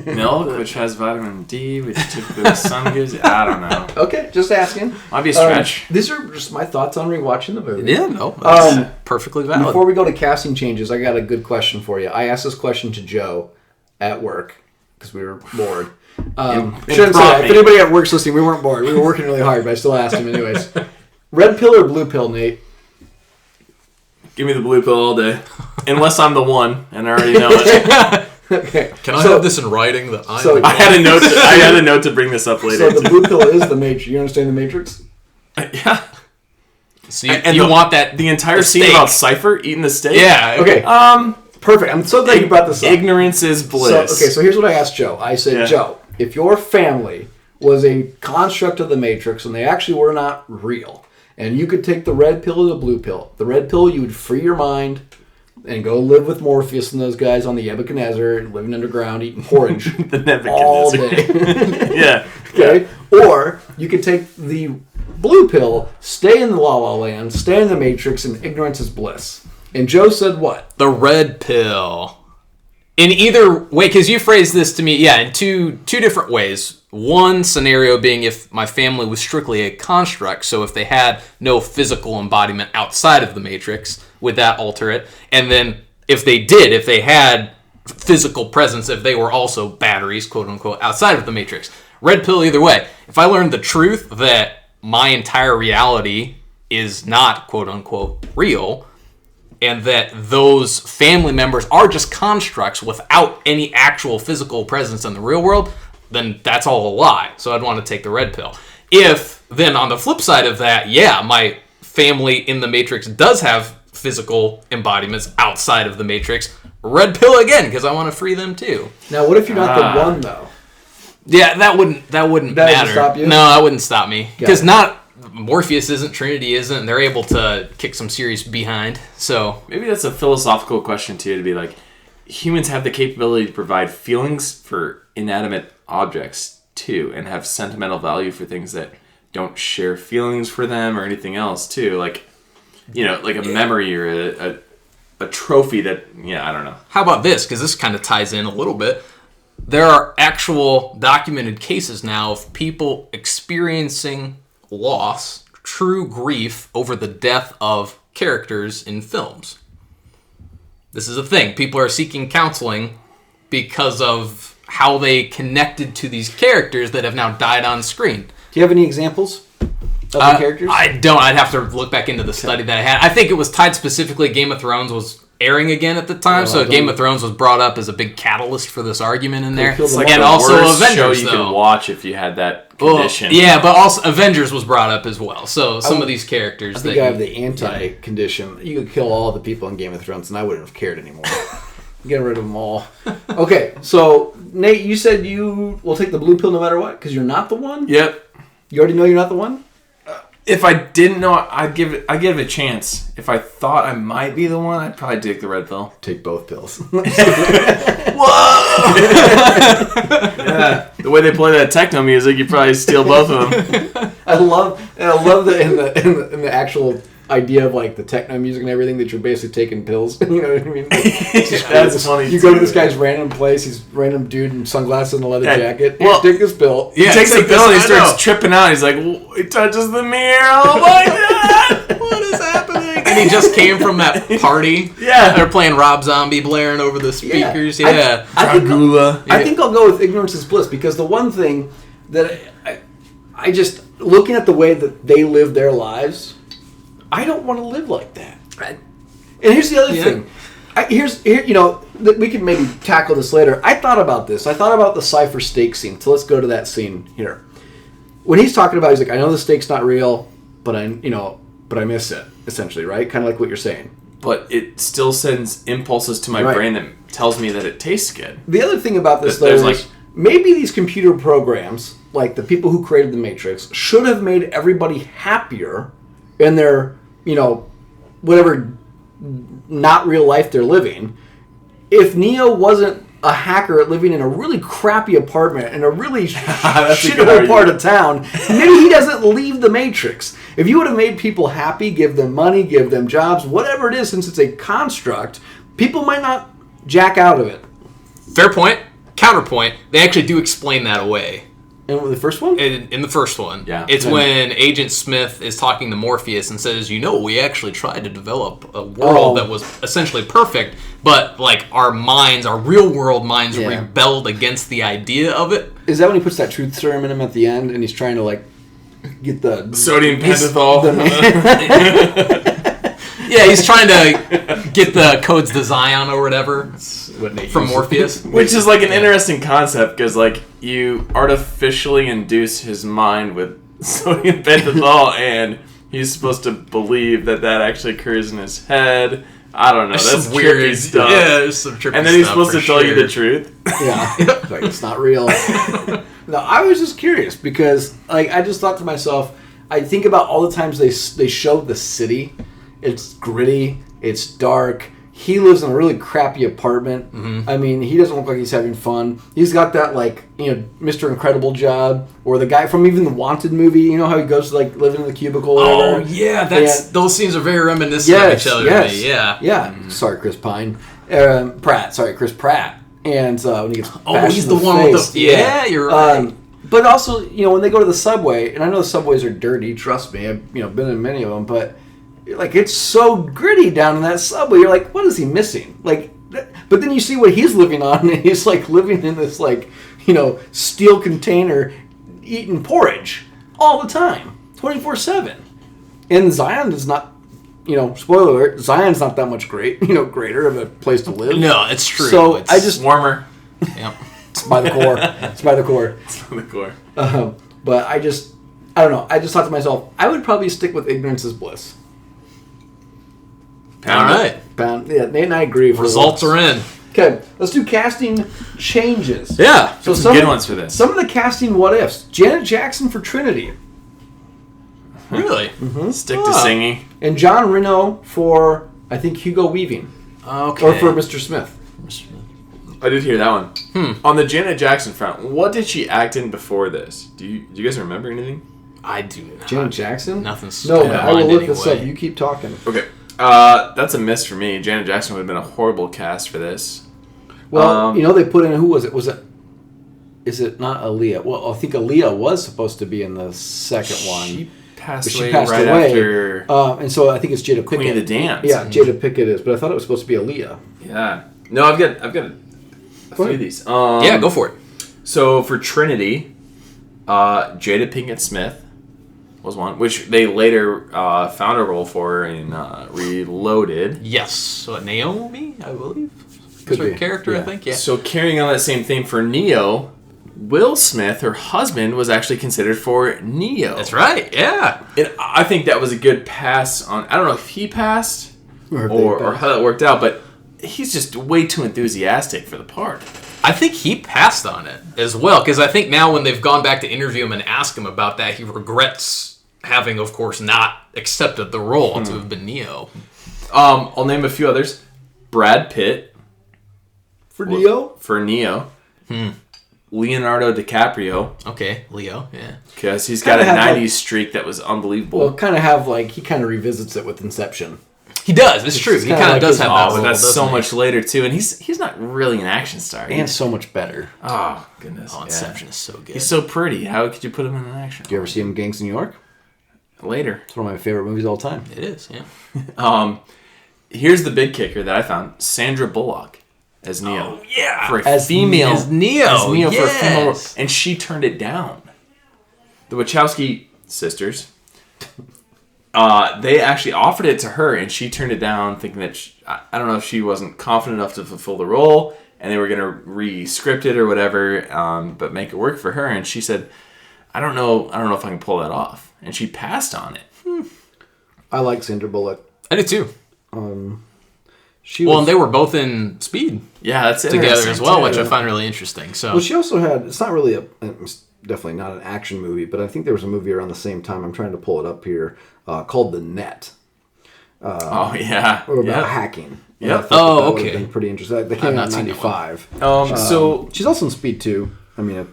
milk, which has vitamin D, which typically the sun gives you. I don't know. Okay, just asking. Might be a stretch. These are just my thoughts on rewatching the movie. Yeah, no, that's perfectly valid. Before we go to casting changes, I got a good question for you. I asked this question to Joe at work because we were bored. Shouldn't say that. If anybody at work's listening, we weren't bored. We were working really hard, but I still asked him anyways. Red pill or blue pill, Nate? Give me the blue pill all day. Unless I'm the one, and I already know it. Okay. Can I have this in writing? That I'm So- the I had a note to bring this up later. So the blue pill is the Matrix. You understand the Matrix? Yeah. So you want that the entire scene steak. about Cypher eating the steak? Yeah. Okay. Perfect. I'm so glad you brought this up. Ignorance is bliss. So here's what I asked Joe. I said, Joe, if your family was a construct of the Matrix and they actually were not real, and you could take the red pill or the blue pill, the red pill, you would free your mind and go live with Morpheus and those guys on the Nebuchadnezzar, living underground, eating porridge all day. Yeah. Okay? Or you could take the blue pill, stay in the La La Land, stay in the Matrix, and ignorance is bliss. And Joe said what? The red pill. In either way, because you phrased this to me, in two different ways. One scenario being if my family was strictly a construct, so if they had no physical embodiment outside of the Matrix, would that alter it? And then if they had physical presence, if they were also batteries, quote unquote, outside of the Matrix. Red pill either way. If I learned the truth that my entire reality is not, quote unquote, real, and that those family members are just constructs without any actual physical presence in the real world, then that's all a lie. So I'd want to take the red pill. If then on the flip side of that, my family in the Matrix does have physical embodiments outside of the Matrix, red pill again, because I want to free them too. Now, what if you're not the one, though? Yeah, that wouldn't matter. Stop you? No, that wouldn't stop me. Because Morpheus isn't, Trinity isn't, and they're able to kick some serious behind. So maybe that's a philosophical question too, to be like, humans have the capability to provide feelings for inanimate objects too, and have sentimental value for things that don't share feelings for them or anything else too, like like a memory or a trophy that I don't know. How about this? Because this kind of ties in a little bit. There are actual documented cases now of people experiencing loss, true grief over the death of characters in films. This is a thing. People are seeking counseling because of how they connected to these characters that have now died on screen. Do you have any examples of the characters? I don't. I'd have to look back into the study that I had. I think it was tied specifically. Game of Thrones was airing again at the time, so Game of Thrones was brought up as a big catalyst for this argument in there. It's like and the also worst Avengers, show you though. can watch if you had that condition. But also Avengers was brought up as well. So some of these characters. I think I have the anti-condition. You could kill all the people in Game of Thrones, and I wouldn't have cared anymore. Get rid of them all. Okay, so Nate, you said you will take the blue pill no matter what because you're not the one. Yep. You already know you're not the one. If I didn't know, I'd give it a chance. If I thought I might be the one, I'd probably take the red pill. Take both pills. Whoa! Yeah, the way they play that techno music, you probably steal both of them. I love that in the actual idea of like the techno music and everything that you're basically taking pills. You know what I mean? That's funny. You go to this guy's random place. He's a random dude in sunglasses and a leather jacket. Well, take this pill. He takes the pill and he starts tripping out. He's like, he touches the mirror. Oh my god! What is happening? And he just came from that party. Yeah. They're playing Rob Zombie blaring over the speakers. Yeah. I think I'll go with ignorance is bliss because the one thing that I just looking at the way that they live their lives, I don't want to live like that. And here's the other thing. We can maybe tackle this later. I thought about this. I thought about the Cypher steak scene. So let's go to that scene here. When he's talking about, he's like, I know the steak's not real, but I miss it, essentially, right? Kind of like what you're saying. But it still sends impulses to my brain that tells me that it tastes good. The other thing about this, though, is maybe these computer programs, like the people who created the Matrix, should have made everybody happier in their, whatever not real life they're living. If Neo wasn't a hacker living in a really crappy apartment in a really shitty part of town, maybe he doesn't leave the Matrix. If you would have made people happy, give them money, give them jobs, whatever it is, since it's a construct, people might not jack out of it. Fair point. Counterpoint, they actually do explain that away. In the first one? In the first one. Yeah. It's when Agent Smith is talking to Morpheus and says, we actually tried to develop a world that was essentially perfect, but like our real world minds rebelled against the idea of it. Is that when he puts that truth serum in him at the end and he's trying to like get the sodium pentothal? Yeah, he's trying to get the codes to Zion or whatever from Morpheus. Which is like an interesting concept because like you artificially induce his mind with sodium pentothal and he's supposed to believe that actually occurs in his head. I don't know. That's some weird stuff. Yeah, there's some trippy stuff. And then he's supposed to tell you the truth. Yeah. Like, it's not real. No, I was just curious because like I just thought to myself, I think about all the times they show the city. It's gritty. It's dark. He lives in a really crappy apartment. Mm-hmm. I mean, he doesn't look like he's having fun. He's got that, like, Mr. Incredible job. Or the guy from even the Wanted movie. You know how he goes to, like, live in the cubicle or whatever? Oh, yeah. Those scenes are very reminiscent of each other to me. Yeah. Yeah. Mm-hmm. Sorry, Chris Pratt. And when he gets he's the one with the... Yeah, you're right. But also, when they go to the subway, and I know the subways are dirty, trust me. I've, been in many of them, but... Like, it's so gritty down in that subway. You're like, what is he missing? Like, but then you see what he's living on, and he's, like, living in this, like, steel container eating porridge all the time, 24/7. And Zion is not, spoiler alert, Zion's not that much greater of a place to live. No, it's true. So it's I just... warmer. Yep. It's by the core. It's by the core. But I don't know. I just thought to myself, I would probably stick with ignorance is bliss. All right. Yeah, Nate and I agree. Results are in. Okay, let's do casting changes. Yeah. So some good ones for this. Some of the casting what ifs. Janet Jackson for Trinity. Really? Mm-hmm. Stick to singing. And John Reno for, I think, Hugo Weaving. Okay. Or for Mr. Smith. I did hear that one. On the Janet Jackson front, what did she act in before this? Do you guys remember anything? I do not. Janet Jackson? Nothing's No, I will look this up. You keep talking. Okay. That's a miss for me. Janet Jackson would have been a horrible cast for this. Well, they put in, who was it? Is it not Aaliyah? Well, I think Aaliyah was supposed to be in the second one. She passed away after and so I think it's Jada Pickett. Queen of the Dance. Yeah, Jada Pickett is, but I thought it was supposed to be Aaliyah. Yeah. No, I've got a few of these. Yeah, go for it. So for Trinity, Jada Pinkett Smith was one, which they later found a role for in Reloaded. Yes. So Naomi, I believe. Could her be. character, Yeah. I think. Yeah. So carrying on that same theme for Neo, Will Smith, her husband, was actually considered for Neo. That's right. Yeah. And I think that was a good pass on. I don't know if he passed or how that worked out, but he's just way too enthusiastic for the part. I think he passed on it as well, because I think now when they've gone back to interview him and ask him about that, he regrets having, of course, not accepted the role to have been Neo. I'll name a few others. Brad Pitt. For Neo? For Neo. Leonardo DiCaprio. Okay, Leo, yeah. Because he's got a 90s streak that was unbelievable. Well, he kind of revisits it with Inception. He does, it's true. He kind of does have that. But that's so much later, too. And he's not really an action star. And so much better. Oh, goodness. Inception is so good. He's so pretty. How could you put him in an action? Did you ever see him in Gangs of New York? Later. It's one of my favorite movies of all time. It is, yeah. Here's the big kicker that I found. Sandra Bullock as Neo. Oh, yeah. For a female. As Neo. As Neo for a female role. Yes. And she turned it down. The Wachowski sisters they actually offered it to her, and she turned it down, thinking that I don't know if she wasn't confident enough to fulfill the role, and they were going to re-script it or whatever, but make it work for her. And she said, I don't know if I can pull that off. And she passed on it. I like Sandra Bullock. I do too. And they were both in Speed. Yeah, that's together as well, which I find really interesting. So, well, she also had. It's not really it's definitely not an action movie, but I think there was a movie around the same time. I'm trying to pull it up here, called The Net. Oh yeah, about hacking. Yeah. Oh, okay. Been pretty interesting. They came out in '95. So she's also in Speed 2. I mean,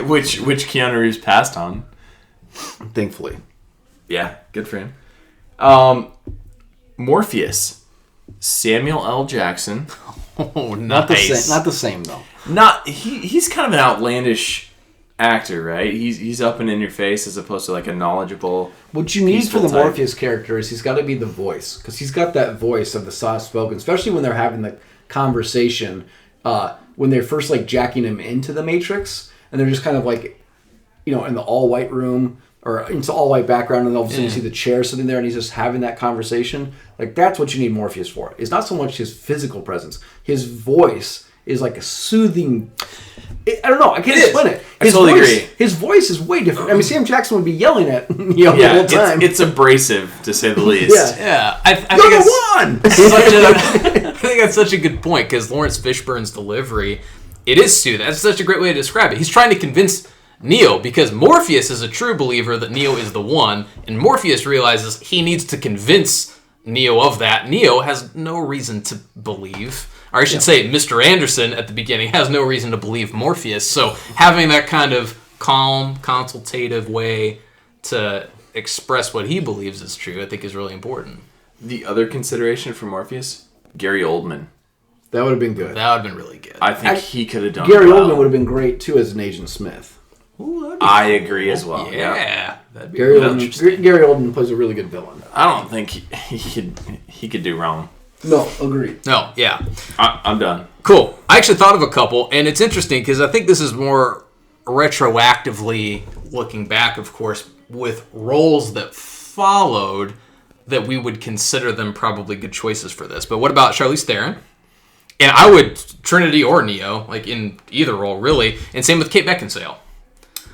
which Keanu Reeves passed on. Thankfully. Yeah, good for him. Morpheus, Samuel L. Jackson. Oh, nice. Not the same though. He's kind of an outlandish actor, right? He's up and in your face as opposed to like a knknowledgeable. What you need for the type. Morpheus character is he's got to be the voice, because he's got that voice of the soft spoken, especially when they're having the conversation. When they're first like jacking him into the Matrix, and they're just kind of like, in the all white room or into all white background, and all of a sudden you see the chair sitting there, and he's just having that conversation. Like that's what you need Morpheus for. It's not so much his physical presence; his voice is like a soothing. I don't know. I can't explain it. I totally agree. His voice is way different. I mean, Sam Jackson would be yelling at the whole time. It's abrasive to say the least. Yeah. I think I think that's such a good point, because Lawrence Fishburne's delivery, it is soothing. That's such a great way to describe it. He's trying to convince Neo, because Morpheus is a true believer that Neo is the one, and Morpheus realizes he needs to convince Neo of that. Neo has no reason to believe. Or I should say, Mr. Anderson at the beginning has no reason to believe Morpheus. So having that kind of calm, consultative way to express what he believes is true, I think is really important. The other consideration for Morpheus, Gary Oldman. That would have been good. That would have been really good. I think he could have done Gary Oldman would have been great, too, as an Agent Smith. Ooh, I agree as well. Yeah. That'd be Gary Oldman plays a really good villain. I don't think he could do wrong. No, agreed. No, yeah. I'm done. Cool. I actually thought of a couple, and it's interesting because I think this is more retroactively looking back, of course, with roles that followed that we would consider them probably good choices for this. But what about Charlize Theron? And I would Trinity or Neo, like in either role, really. And same with Kate Beckinsale.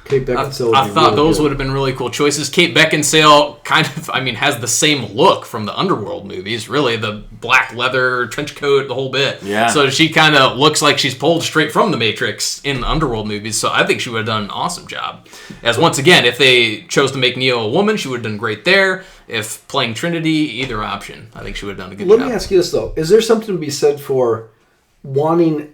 Kate Beckinsale. I thought those would have been really cool choices. Kate Beckinsale kind of, has the same look from the Underworld movies, really. The black leather, trench coat, the whole bit. Yeah. So she kind of looks like she's pulled straight from the Matrix in the Underworld movies. So I think she would have done an awesome job. As once again, if they chose to make Neo a woman, she would have done great there. If playing Trinity, either option, I think she would have done a good job. Let me ask you this, though. Is there something to be said for wanting,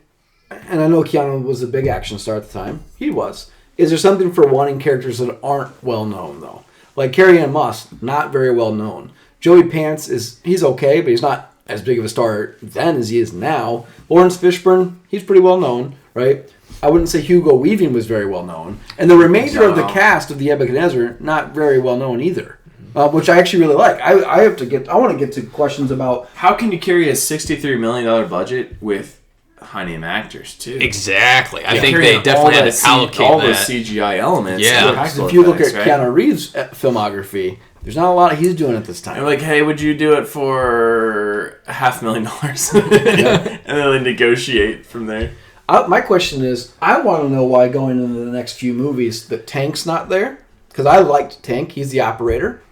and I know Keanu was a big action star at the time. He was. Is there something for wanting characters that aren't well known, though? Like Carrie-Anne Moss, not very well known. Joey Pants he's okay, but he's not as big of a star then as he is now. Lawrence Fishburne, he's pretty well known, right? I wouldn't say Hugo Weaving was very well known. And the remainder of the cast of the Nebuchadnezzar, not very well known either. Which I actually really like. I want to get to questions about how can you carry a $63 million budget with high-name actors too. Exactly. I think they definitely had to allocate all those CGI elements. Yeah. If you look at Keanu Reeves' filmography, there's not a lot he's doing at this time. They're like, hey, would you do it for $500,000? And then they negotiate from there. My question is, I want to know why going into the next few movies that Tank's not there. Because I liked Tank. He's the operator.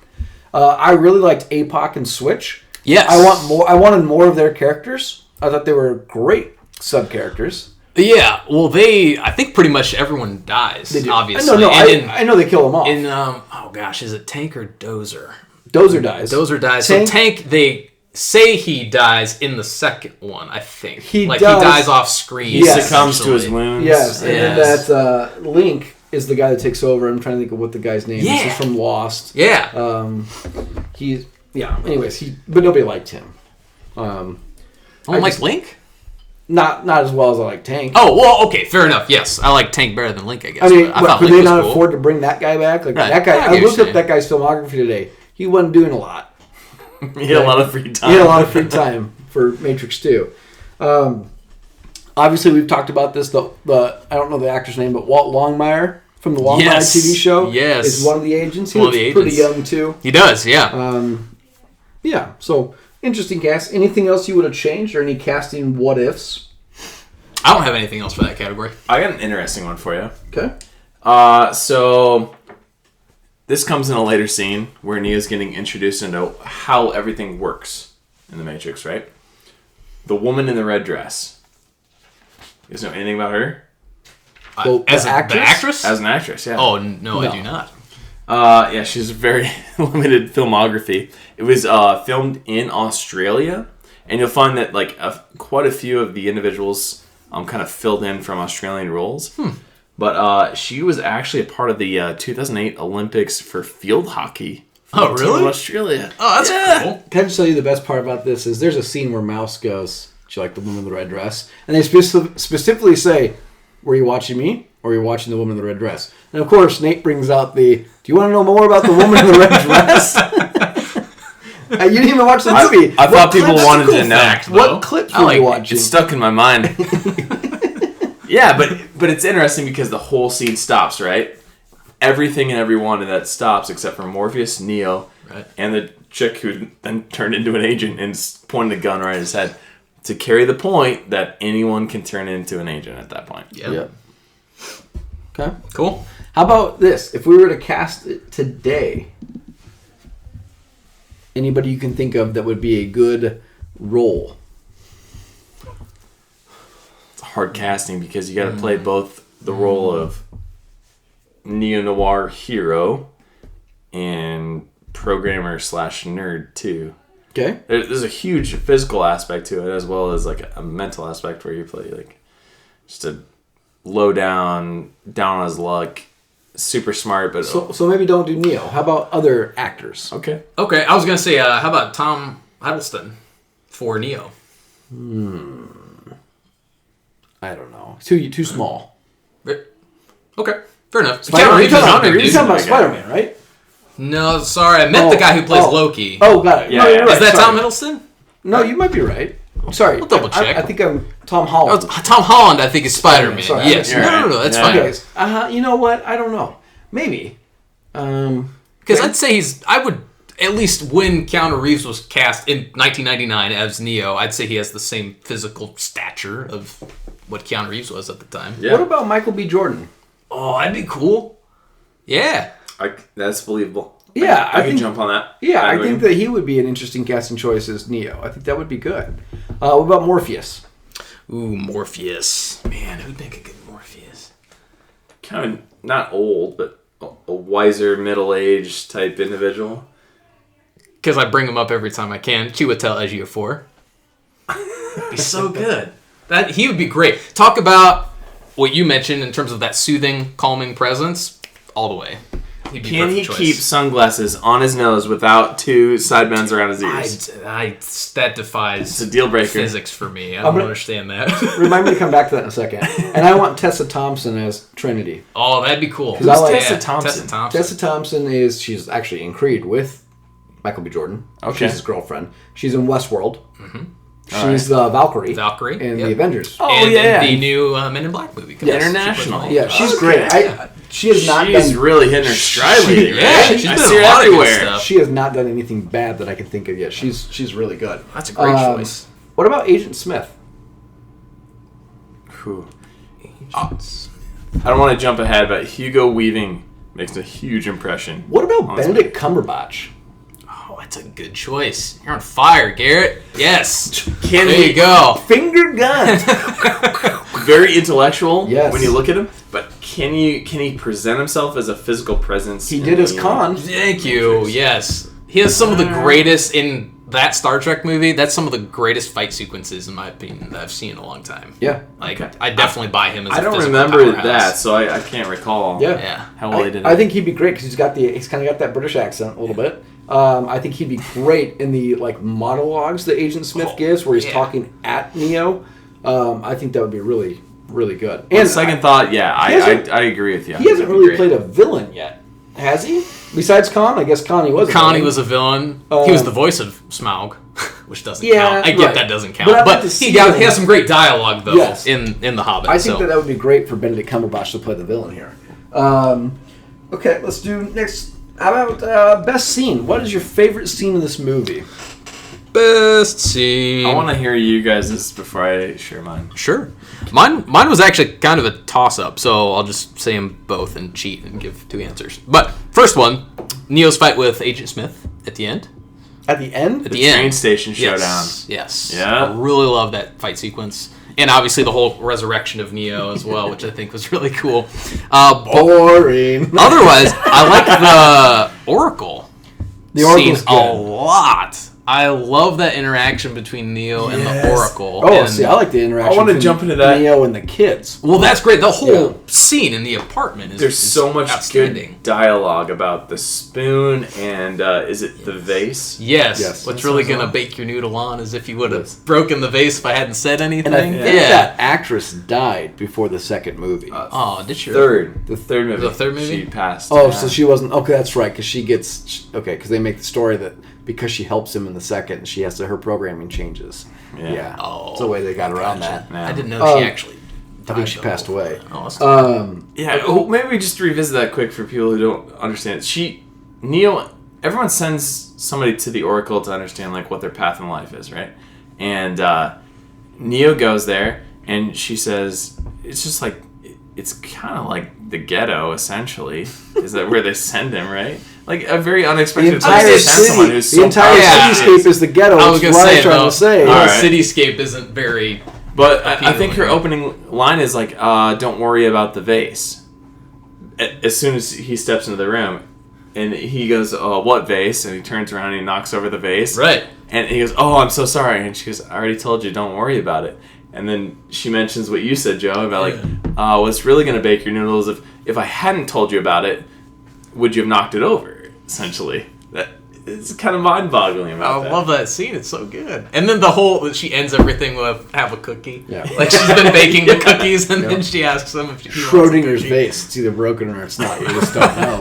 I really liked APOC and Switch. Yes. I wanted more of their characters. I thought they were great sub-characters. Yeah, well, I think pretty much everyone dies, they do. Obviously. I know they kill them off. Is it Tank or Dozer? Dozer dies. Tank, so Tank, they say he dies in the second one, I think. He dies off screen. He succumbs to his wounds. Yes, and that Link is the guy that takes over. I'm trying to think of what the guy's name is. He's from Lost. Yeah. Anyways, but nobody liked him. Like Link? Not as well as I like Tank. Oh, well, okay, fair enough. Yes, I like Tank better than Link, I guess. I mean, I could they not afford to bring that guy back? Like that guy, I looked up that guy's filmography today. He wasn't doing a lot. He had a lot of free time. He had a lot of free time for Matrix 2. Obviously, we've talked about this. I don't know the actor's name, but Walt Longmire from the Long Ride TV show is one of the agents. He looks pretty young, too. He does, yeah. Yeah, so interesting cast. Anything else you would have changed or any casting what-ifs? I don't have anything else for that category. I got an interesting one for you. Okay. So this comes in a later scene where Neo's getting introduced into how everything works in the Matrix, right? The woman in the red dress. You guys know anything about her? As the actress? As an actress, yeah. Oh, no, I do not. Yeah, she's a very limited filmography. It was filmed in Australia, and you'll find that like quite a few of the individuals kind of filled in from Australian roles. But she was actually a part of the 2008 Olympics for field hockey. Oh, really? In Australia. Oh, that's cool. Can I just tell you the best part about this is there's a scene where Mouse goes, "Do you like the woman in the red dress?" And they specifically say, "Were you watching me, or were you watching the woman in the red dress?" And of course, Nate brings out "Do you want to know more about the woman in the red dress?" You didn't even watch the movie. I thought people wanted to know. What clips were you watching? It's stuck in my mind. Yeah, but it's interesting because the whole scene stops, right? Everything and everyone in that stops except for Morpheus, Neo, and the chick who then turned into an agent and pointed a gun right at his head to carry the point that anyone can turn into an agent at that point. Yeah. Okay. Cool. How about this? If we were to cast it today, anybody you can think of that would be a good role? It's hard casting because you got to play both the role of neo-noir hero and programmer / nerd too. Okay. There's a huge physical aspect to it as well as like a mental aspect where you play like just a low down on his luck, super smart, but so maybe don't do Neo. How about other actors? Okay, I was gonna say, how about Tom Hiddleston for Neo? I don't know. Too small. Okay, fair enough. You're talking about Spider-Man, right? No, sorry, I meant the guy who plays Loki. Oh, got it. Yeah, no, you're right. Is that Sorry. Tom Hiddleston? No, you might be right. Sorry. We'll double check. I think I'm Tom Holland. Tom Holland, I think, is Spider-Man. Sorry, Yes. No, that's fine. Okay. You know what? I don't know. Maybe. Because I'd say I would, at least when Keanu Reeves was cast in 1999 as Neo, I'd say he has the same physical stature of what Keanu Reeves was at the time. Yeah. What about Michael B. Jordan? Oh, that'd be cool. Yeah. That's believable. Yeah, I can jump on that. Yeah, I think that he would be an interesting casting choice as Neo. I think that would be good. What about Morpheus? Ooh, Morpheus. Man, who'd make a good Morpheus? Kind of not old, but a wiser, middle-aged type individual. Because I bring him up every time I can. Chiwetel Ejiofor. He'd be so good. He would be great. Talk about what you mentioned in terms of that soothing, calming presence. All the way. Can he keep sunglasses on his nose without two side bends around his ears? That defies it's a deal breaker. Physics for me. I don't understand that. Remind me to come back to that in a second. And I want Tessa Thompson as Trinity. Oh, that'd be cool. Who's Tessa Thompson? Tessa Thompson she's actually in Creed with Michael B. Jordan. Okay. She's his girlfriend. She's in Westworld. Mm-hmm. She's the Valkyrie. In the Avengers. And the new Men in Black movie. Yes. International. Yeah, she's great. She has not She's done... really hitting her stride lately, right? Yeah, she's I been see a her lot of good everywhere. stuff. She has not done anything bad that I can think of yet. She's really good. That's a great choice. What about Agent Smith? I don't want to jump ahead, but Hugo Weaving makes a huge impression. What about Benedict Cumberbatch? Oh, that's a good choice. You're on fire, Garrett. Yes. There you go. Finger gun. Very intellectual Yes. when you look at him, but can he present himself as a physical presence? He did as Khan. Thank you. Yes. He has some of the greatest in that Star Trek movie. That's some of the greatest fight sequences, in my opinion, that I've seen in a long time. Yeah. Like, I definitely buy him as I a don't physical remember powerhouse. that, so I can't recall how well he did it. I think he'd be great because he's kind of got that British accent a little bit. I think he'd be great in the monologues that Agent Smith gives, where he's talking at Neo. I think that would be really, really good. And second thought, I agree with you. He hasn't really played a villain yet, has he? Besides Khan, I guess Khan was. He was a villain. He was the voice of Smaug, which doesn't count. I get that doesn't count, but he has some great dialogue though in The Hobbit. I think that would be great for Benedict Cumberbatch to play the villain here. Okay, let's do next. How about best scene? What is your favorite scene in this movie? Best scene. I want to hear you guys' before I share mine. Sure. Mine was actually kind of a toss-up, so I'll just say them both and cheat and give 2 answers. But first one, Neo's fight with Agent Smith at the end. At the end? At the end. Train station showdown. Yes. Yeah. I really love that fight sequence. And obviously the whole resurrection of Neo as well, which I think was really cool. Boring. Otherwise, I like the Oracle Oracle's scene a lot. I love that interaction between Neo and the Oracle. Oh, and, see, I like the interaction I wanna between jump into that. Neo and the kids. well, that's great. The whole scene in the apartment is There's so much outstanding. good dialogue about the spoon and is it the vase? Yes. What's really going to bake your noodle on is if you would have broken the vase if I hadn't said anything. And I think that actress died before the second movie. Oh, did she? The third movie. The third movie? She passed. Oh, so she wasn't... Okay, that's right, because she gets... Okay, because they make the story that because she helps him in the second, she has to... Her programming changes. Yeah. Oh. It's the way they got around that. Yeah. I didn't know she actually died. I think she passed away. Oh, Yeah, maybe we just revisit that quick for people who don't understand. Neo, everyone sends somebody to the Oracle to understand like what their path in life is, right? And Neo goes there, and she says, it's just like, it's kind of like the ghetto, essentially. Is that where they send him, right? Like a very unexpected The entire place to send someone city, who's the so entire powerful. cityscape is the ghetto. I was That's going what to I'm trying to say. the Alright. cityscape isn't very... But I think her appealing. opening line is like, don't worry about the vase. As soon as he steps into the room, and he goes, what vase? And he turns around and he knocks over the vase. Right. And he goes, oh, I'm so sorry. And she goes, I already told you, don't worry about it. And then she mentions what you said, Joe, about like, what's really going to bake your noodles if I hadn't told you about it, would you have knocked it over, essentially? It's kind of mind-boggling about that. I love that scene. It's so good. And then the whole... She ends everything with, have a cookie. Yeah. Like she's been baking the cookies, and then she asks them if she Schrodinger's vase. It's either broken or it's not. You just don't know.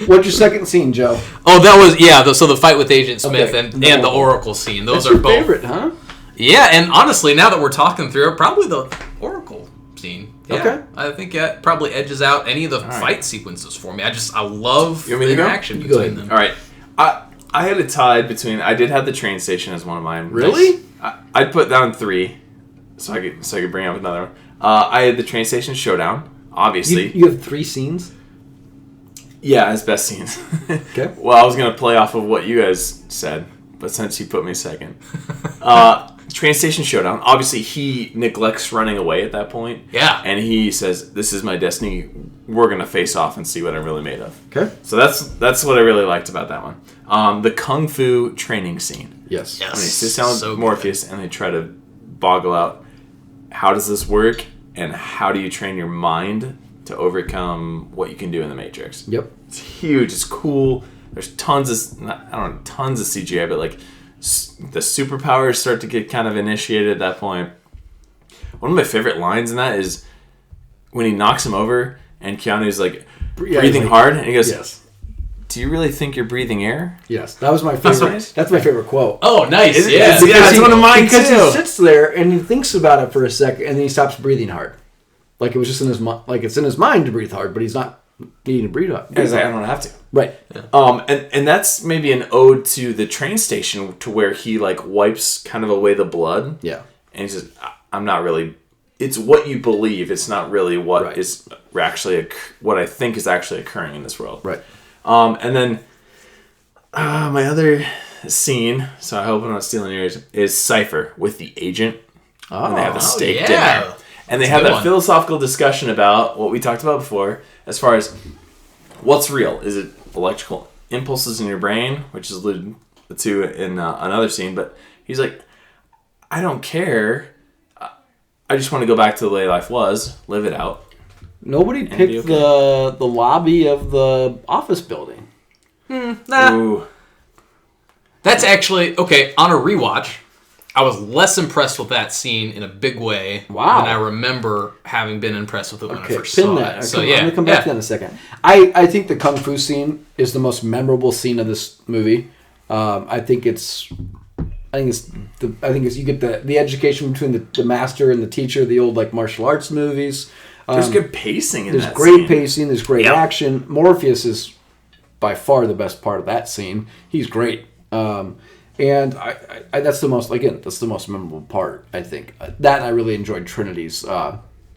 What's your second scene, Joe? Oh, that was... so the fight with Agent Smith Okay. and the Oracle scene. Those That's are your both... favorite, huh? Yeah, and honestly, now that we're talking through it, probably the Oracle scene. Yeah, Okay. I think that probably edges out any of the fight sequences for me. I love You want me the to go? interaction You go between ahead. them. All right. I had it tied between... I did have the train station as one of mine. Really? I'd put down 3, so I could bring up another one. I had the train station showdown, obviously. You have 3 scenes? Yeah, as best scenes. Okay. Well, I was going to play off of what you guys said, but since you put me second. Train station showdown. Obviously, he neglects running away at that point. Yeah. And he says, this is my destiny. We're going to face off and see what I'm really made of. Okay. So that's what I really liked about that one. The Kung Fu training scene. Yes. Yes. When he sits down with So Morpheus and they try to boggle out how does this work and how do you train your mind to overcome what you can do in the Matrix. Yep. It's huge. It's cool. There's tons of CGI, but like the superpowers start to get kind of initiated at that point. One of my favorite lines in that is when he knocks him over and Keanu's like breathing hard and he goes, Yes. do you really think you're breathing air? Yes. That was my favorite. right. That's my favorite quote. Oh, nice. Is it? Yeah. Yeah, it's one of mine Because too. he sits there and he thinks about it for a second and then he stops breathing hard. Like it was just in his mind. Like it's in his mind to breathe hard, but he's not needing to breathe hard. He's like, I don't have to. Right. And that's maybe an ode to the train station to where he like wipes kind of away the blood. Yeah. And he says, I'm not really, it's what you believe. It's not really what Right. is actually, what I think is actually occurring in this world. Right. And then my other scene, so I hope I'm not stealing yours, is Cypher with the agent. When they have the steak yeah. dinner. And they That's a have good that one. philosophical discussion about what we talked about before, as far as what's real. Is it electrical impulses in your brain, which is alluded to in another scene, but he's like, I don't care. I just want to go back to the way life was, live it out. Nobody be picked okay. the lobby of the office building. Nah. Ooh. That's actually, okay, on a rewatch, I was less impressed with that scene in a big way Wow. than I remember having been impressed with it when I Okay, first pin saw that. it. So, I'm yeah. going to come back to that in a second. I think the Kung Fu scene is the most memorable scene of this movie. I think you get the education between the master and the teacher, the old like martial arts movies. There's good pacing in that There's great scene. pacing. There's great action. Morpheus is by far the best part of that scene. He's great. And I that's the most memorable part, I think. That I really enjoyed Trinity's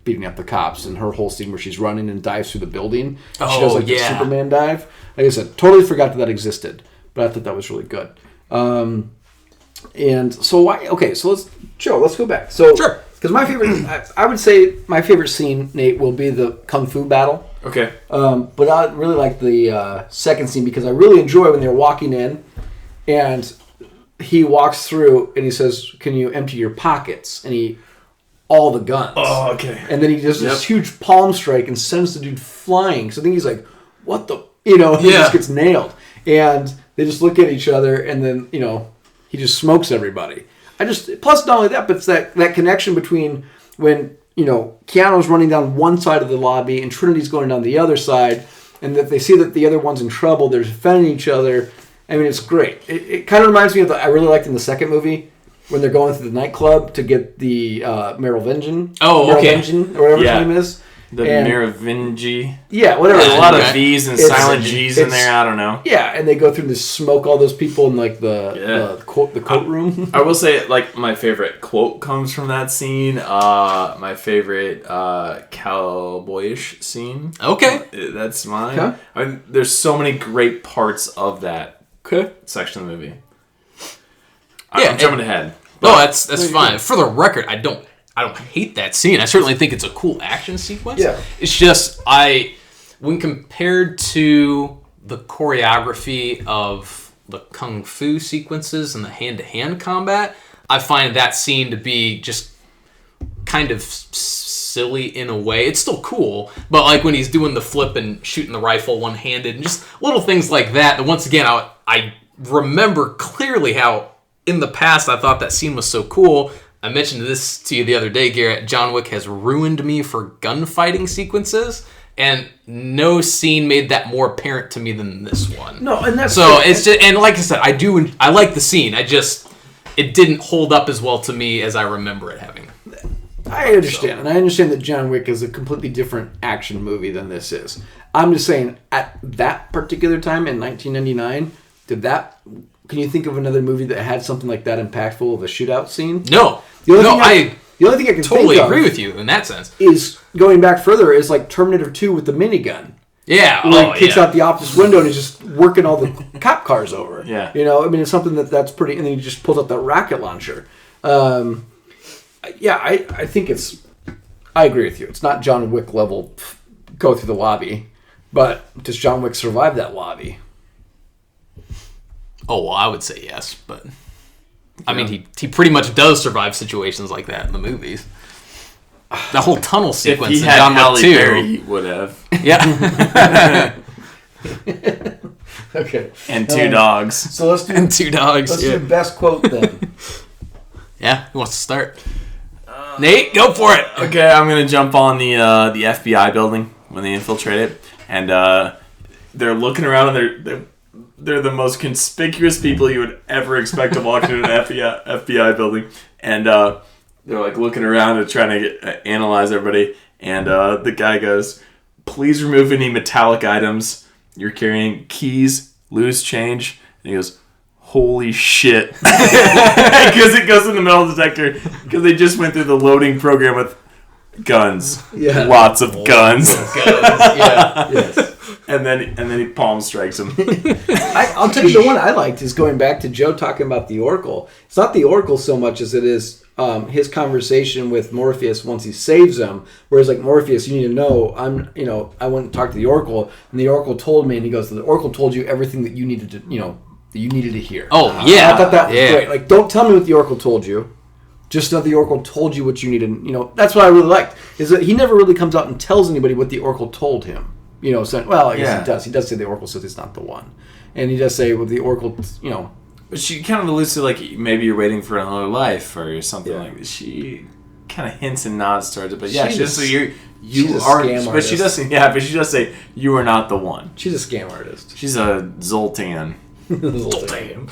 beating up the cops and her whole scene where she's running and dives through the building. She does the Superman dive. Like I said, totally forgot that existed, but I thought that was really good. And so let's go back. So sure. Because my favorite, I would say my favorite scene, Nate, will be the kung fu battle. Okay. But I really like the second scene because I really enjoy when they're walking in and he walks through and he says, "Can you empty your pockets?" And all the guns. Oh, okay. And then he does this huge palm strike and sends the dude flying. So I think he's like, "What the?" He just gets nailed. And they just look at each other and then, he just smokes everybody. Plus not only that, but it's that connection between when, Keanu's running down one side of the lobby and Trinity's going down the other side, and that they see that the other one's in trouble, they're defending each other. I mean, it's great. It kind of reminds me of I really liked in the second movie when they're going to the nightclub to get the Merovingian. Oh, okay. Merovingian, or whatever his name is. The Merovingi. Yeah, whatever. There's a lot of V's and silent G's in there. I don't know. Yeah, and they go through and smoke all those people in like the coat room. I will say, like, my favorite quote comes from that scene. My favorite cowboyish scene. Okay, that's mine. Okay. I mean, there's so many great parts of that section of the movie. I'm jumping ahead. No, that's fine. For the record, I don't hate that scene. I certainly think it's a cool action sequence. Yeah. It's just when compared to the choreography of the kung fu sequences and the hand-to-hand combat, I find that scene to be just kind of silly in a way. It's still cool, but like when he's doing the flip and shooting the rifle one-handed and just little things like that. And once again, I remember clearly how in the past I thought that scene was so cool. I mentioned this to you the other day, Garrett. John Wick has ruined me for gunfighting sequences, and no scene made that more apparent to me than this one. No, and that's so it's just, and like I said, I like the scene. It didn't hold up as well to me as I remember it having. I understand, and I understand that John Wick is a completely different action movie than this is. I'm just saying, at that particular time in 1999, can you think of another movie that had something like that impactful of a shootout scene? No. The only thing I can totally think of agree with you in that sense. Is going back further is like Terminator 2 with the minigun. Yeah. Where he kicks out the office window and he's just working all the cop cars over. Yeah. I mean, it's something that's pretty... And then he just pulls out that rocket launcher. I think it's... I agree with you. It's not John Wick level go through the lobby. But does John Wick survive that lobby? Oh, well, I would say yes, but... I mean, he pretty much does survive situations like that in the movies. The whole tunnel sequence if he in had John Halle Wick 2. Berry, he would have. Yeah. Okay. And two dogs. So let's do... And two dogs. Let's do best quote then. Yeah, who wants to start? Nate, go for it. Okay, I'm gonna jump on the FBI building when they infiltrate it, and they're looking around and they're the most conspicuous people you would ever expect to walk into an FBI building, and they're like looking around and trying to analyze everybody, and the guy goes, "Please remove any metallic items you're carrying, keys, loose change," and he goes, "Holy shit." Because it goes in the metal detector, because they just went through the loading program with guns. Yeah. Lots of guns. Yeah. Yes. And then he palm strikes him. I'll tell you the one I liked is going back to Joe talking about the Oracle. It's not the Oracle so much as it is his conversation with Morpheus once he saves him. Whereas like Morpheus, you need to know I went and talked to the Oracle, and the Oracle told me, and he goes, "The Oracle told you everything that you needed to that you needed to hear." Oh yeah, I thought that was great. Like, don't tell me what the Oracle told you. Just know the Oracle told you what you needed. That's what I really liked, is that he never really comes out and tells anybody what the Oracle told him. So, well, I guess he does. He does say the Oracle says he's not the one. And he does say, well, the Oracle, But she kind of alludes to, like, maybe you're waiting for another life or something like that. She kind of hints and nods towards it. But yeah, she does say you are. But she does say, you are not the one. She's a scam artist. She's a Zoltan. Zoltan.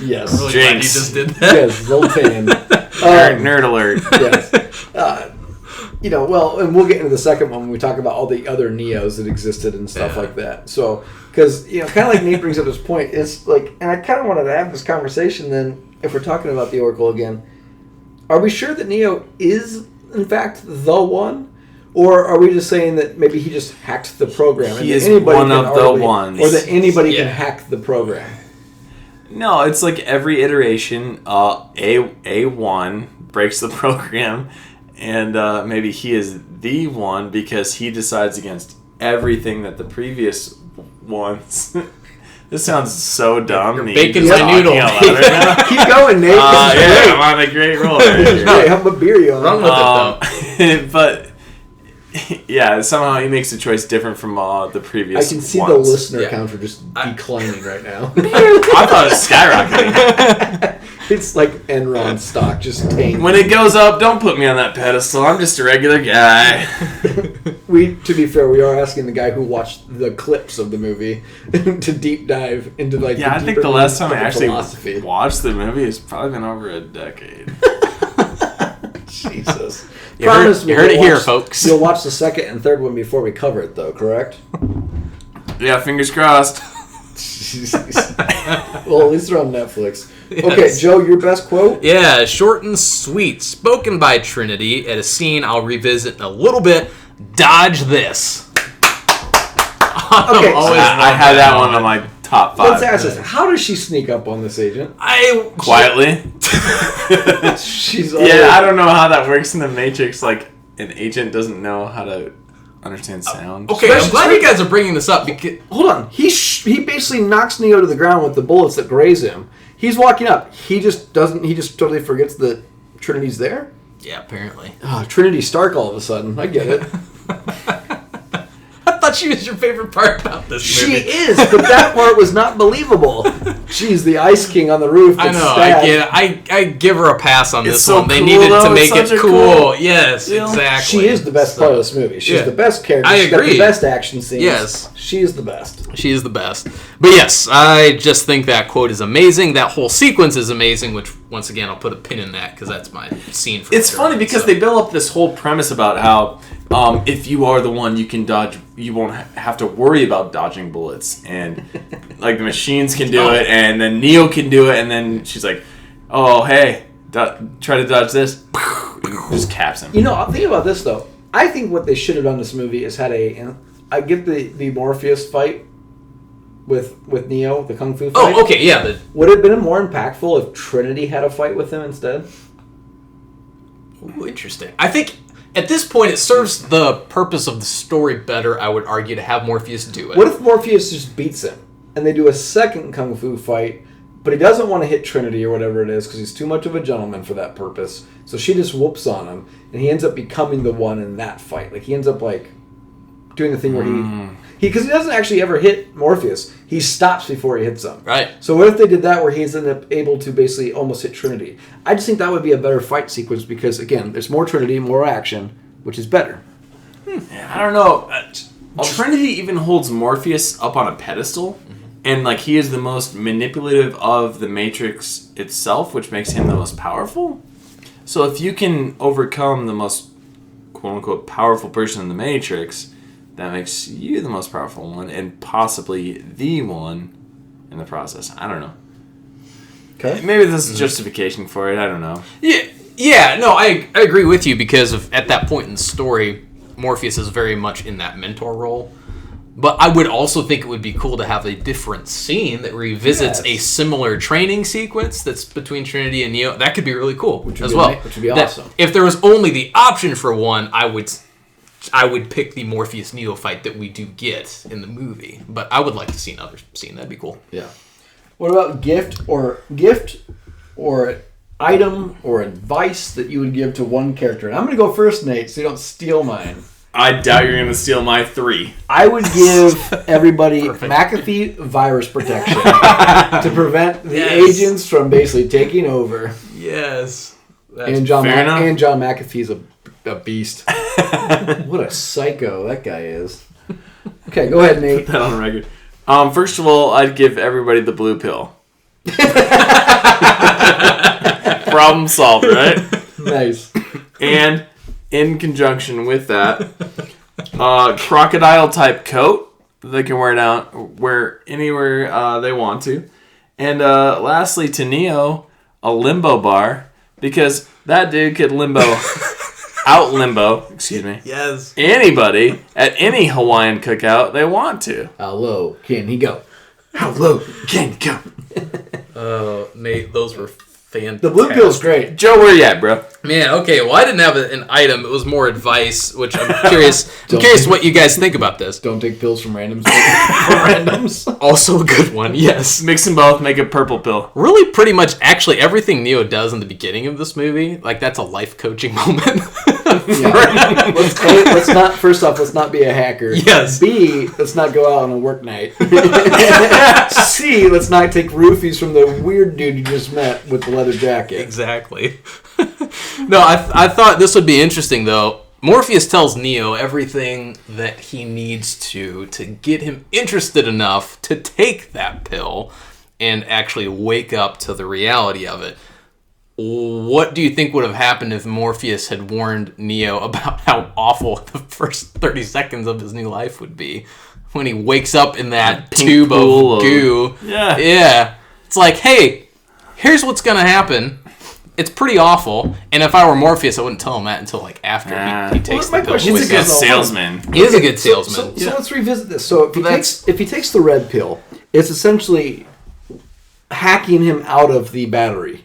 Yes. I'm really glad you just did that. Yes, Zoltan. Nerd alert. Yes. and we'll get into the second one when we talk about all the other Neos that existed and stuff like that. So, because, kind of like Nate brings up this point, it's like, and I kind of wanted to have this conversation then, if we're talking about the Oracle again, are we sure that Neo is, in fact, the one? Or are we just saying that maybe he just hacked the program? He is one of the ones. Or that anybody can hack the program? No, it's like every iteration, A1 breaks the program, and maybe he is the one because he decides against everything that the previous ones... This sounds so dumb. You're baking my noodle. Keep going, Nate. I'm on a great roll. Hey, how about beer you Run with it, though. But... Yeah, somehow he makes a choice different from the previous I can see ones. the listener counter just declining right now. I thought it was skyrocketing. It's like Enron stock just tanked. When it goes up, don't put me on that pedestal. I'm just a regular guy. To be fair, we are asking the guy who watched the clips of the movie to deep dive into like. Yeah, I think the last time I actually watched the movie has probably been over a decade. Jesus. You heard it here, folks. You'll watch the second and third one before we cover it, though, correct? Yeah, fingers crossed. Well, at least they're on Netflix. Yes. Okay, Joe, your best quote? Yeah, short and sweet. Spoken by Trinity at a scene I'll revisit in a little bit. Dodge this. Okay, I had that one on my top 5. Let's ask this. How does she sneak up on this agent? Quietly. She's I don't know how that works in the Matrix. Like, an agent doesn't know how to understand sound. Okay, I'm glad you guys are bringing this up. Because hold on. He basically knocks Neo to the ground with the bullets that graze him. He's walking up. He just totally forgets that Trinity's there? Yeah, apparently. Oh, Trinity Stark all of a sudden. I get it. I thought she was your favorite part about this movie. She is, but that part was not believable. Jeez, the Ice King on the roof. I know. I get it. I give her a pass on this one. They cool, needed though. to make it's it cool. Yes, exactly. She is the best part of this movie. She's the best character. I She's agree. got the best action scenes. Yes. She is the best. She is the best. But yes, I just think that quote is amazing. That whole sequence is amazing, which, once again, I'll put a pin in that because that's my scene for It's funny because they build up this whole premise about how if you are the one, you can dodge. You won't have to worry about dodging bullets, and like the machines can do it, and then Neo can do it, and then she's like, "Oh, hey, try to dodge this," and just caps him. I'll think about this though. I think what they should have done in this movie is had I get the Morpheus fight with Neo, the Kung Fu fight. Oh, okay, yeah. Would it have been more impactful if Trinity had a fight with him instead? Ooh, interesting. I think at this point it serves the purpose of the story better, I would argue, to have Morpheus do it. What if Morpheus just beats him and they do a second Kung Fu fight, but he doesn't want to hit Trinity or whatever it is because he's too much of a gentleman for that purpose, so she just whoops on him and he ends up becoming the one in that fight. Like he ends up like doing the thing where because he doesn't actually ever hit Morpheus. He stops before he hits him. Right. So what if they did that where he's ended up able to basically almost hit Trinity? I just think that would be a better fight sequence because, again, there's more Trinity, more action, which is better. I don't know. Trinity even holds Morpheus up on a pedestal, and like he is the most manipulative of the Matrix itself, which makes him the most powerful. So if you can overcome the most quote-unquote powerful person in the Matrix, that makes you the most powerful one, and possibly the one in the process. I don't know. Okay. Maybe this is justification for it. I don't know. Yeah. No, I agree with you because at that point in the story, Morpheus is very much in that mentor role. But I would also think it would be cool to have a different scene that revisits a similar training sequence that's between Trinity and Neo. That could be really cool Which as would well. Which would be awesome. If there was only the option for one, I would pick the Morpheus Neo fight that we do get in the movie, but I would like to see another scene. That'd be cool. Yeah. What about gift or item or advice that you would give to one character? And I'm going to go first, Nate, so you don't steal mine. I doubt you're going to steal my 3. I would give everybody McAfee virus protection to prevent the agents from basically taking over. Yes. And John McAfee's a beast. What a psycho that guy is. Okay, go ahead, Nate. Put that on record. First of all, I'd give everybody the blue pill. Problem solved, right? Nice. And in conjunction with that, crocodile type coat they can wear anywhere they want to, and lastly to Neo, a limbo bar, because that dude could out limbo, excuse me. Yes. Anybody at any Hawaiian cookout they want to. How low can he go? How low can he go? Nate, those were fantastic. The blue pill's great. Joe, where you at, bro? Man, okay, well, I didn't have an item. It was more advice, which I'm curious. I'm curious what you guys think about this. Don't take pills from randoms. Randoms. Also a good one, yes. Mix them both, make a purple pill. Really, pretty much, actually, everything Neo does in the beginning of this movie, like, that's a life coaching moment. Yeah. First off, let's not be a hacker. Yes. B, let's not go out on a work night. C, let's not take roofies from the weird dude you just met with the leather jacket. Exactly. No, I thought this would be interesting, though. Morpheus tells Neo everything that he needs to get him interested enough to take that pill and actually wake up to the reality of it. What do you think would have happened if Morpheus had warned Neo about how awful the first 30 seconds of his new life would be when he wakes up in that tube of goo? Yeah. It's like, hey, here's what's going to happen. It's pretty awful, and if I were Morpheus, I wouldn't tell him that until like after he takes the pill. He's a good salesman. He is a good salesman. So let's revisit this. So if he takes the red pill, it's essentially hacking him out of the battery.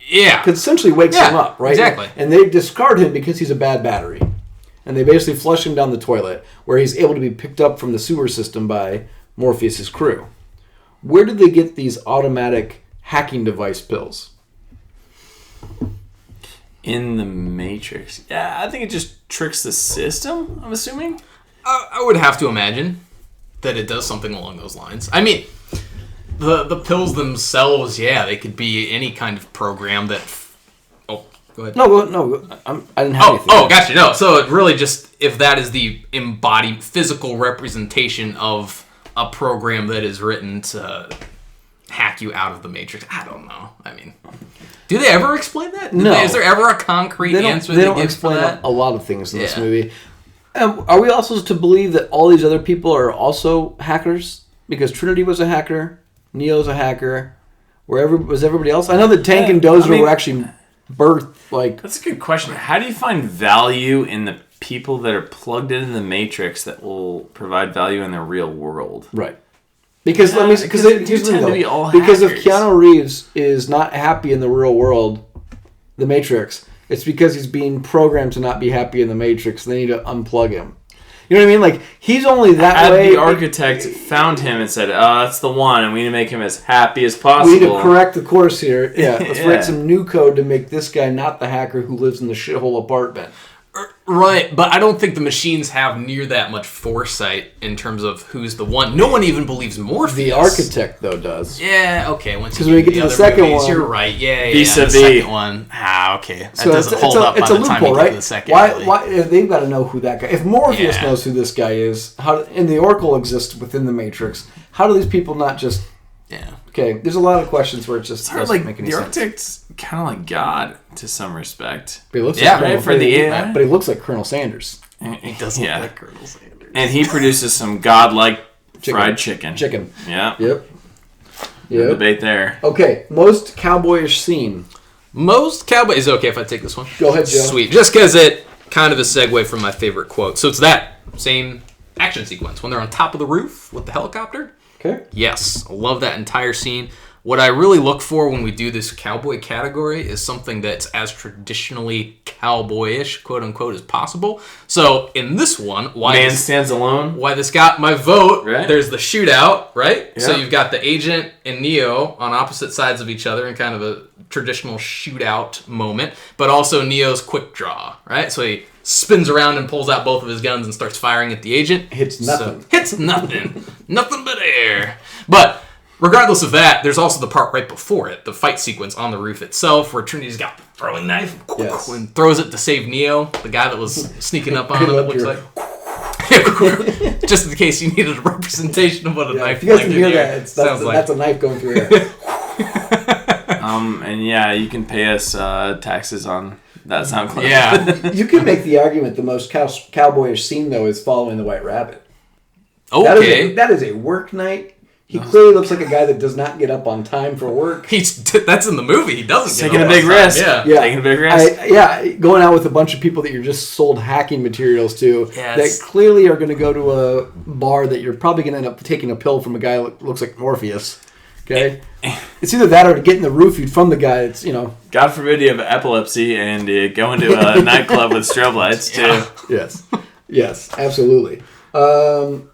Yeah. Because essentially wakes him up, right? Exactly. And they discard him because he's a bad battery. And they basically flush him down the toilet, where he's able to be picked up from the sewer system by Morpheus' crew. Where did they get these automatic hacking device pills? In the Matrix. Yeah, I think it just tricks the system, I'm assuming. I would have to imagine that it does something along those lines. I mean, the pills themselves, they could be any kind of program that... Oh, go ahead. No, I didn't have anything. Oh, gotcha. No, so it really just, if that is the embodied physical representation of a program that is written to hack you out of the Matrix, I don't know. I mean... Do they ever explain that? No. Is there ever a concrete answer they don't give explain for that? a lot of things in this movie. Are we also to believe that all these other people are also hackers? Because Trinity was a hacker, Neo's a hacker. Was everybody else? I know that Tank and Dozer were actually birthed like... That's a good question. How do you find value in the people that are plugged in the Matrix that will provide value in the real world? Right. Because if Keanu Reeves is not happy in the real world, the Matrix, it's because he's being programmed to not be happy in the Matrix. And they need to unplug him. You know what I mean? Like, he's only that way. The architect found him and said, that's the one, and we need to make him as happy as possible. We need to correct the course here. Yeah, let's write some new code to make this guy not the hacker who lives in the shithole apartment. Right, but I don't think the machines have near that much foresight in terms of who's the one. No one even believes Morpheus. The architect, though, does. Yeah, okay. Because when we get to the second one... You're right, yeah. Vis-a-vis. The second one. Okay. That doesn't hold up by the time you get to the second. Why, they've got to know who that guy... If Morpheus knows who this guy is, and the Oracle exists within the Matrix, how do these people not just... Yeah. Okay, there's a lot of questions where it just doesn't make any sense. The architect's kind of like God to some respect. But he looks but he looks like Colonel Sanders. He doesn't look like Colonel Sanders. And he produces some godlike fried chicken. Yeah. Yep. No debate there. Okay, most cowboyish scene. Most cowboy... Is it okay if I take this one? Go ahead, Joe. Sweet. Just because it kind of a segue from my favorite quote. So it's that same action sequence when they're on top of the roof with the helicopter. Okay. Yes, I love that entire scene. What I really look for when we do this cowboy category is something that's as traditionally cowboyish, quote unquote, as possible. So in this one, Man Stands Alone. Why this got my vote? Right. There's the shootout, right? Yeah. So you've got the agent and Neo on opposite sides of each other in kind of a traditional shootout moment, but also Neo's quick draw, right? So he spins around and pulls out both of his guns and starts firing at the agent. Hits nothing. Nothing but air. But regardless of that, there's also the part right before it, the fight sequence on the roof itself, where Trinity's got the throwing knife and throws it to save Neo, the guy that was sneaking up on him, it looks like. Just in case you needed a representation of what a knife if you guys can hear that, that's a knife going through air. And yeah, you can pay us taxes on that sound clip. Yeah. You can make the argument the most cowboyish scene, though, is Following the White Rabbit. Okay. That is a work night. He clearly looks like a guy that does not get up on time for work. That's in the movie. He doesn't get taking up a big on time. risk. Yeah. Taking a big risk. Going out with a bunch of people that you're just sold hacking materials to that clearly are going to go to a bar that you're probably going to end up taking a pill from a guy that looks like Morpheus. Okay? It's either that or to get in the roofie from the guy that's, God forbid you have epilepsy and you go into a nightclub with strobe lights, too. Yeah. Yes, absolutely.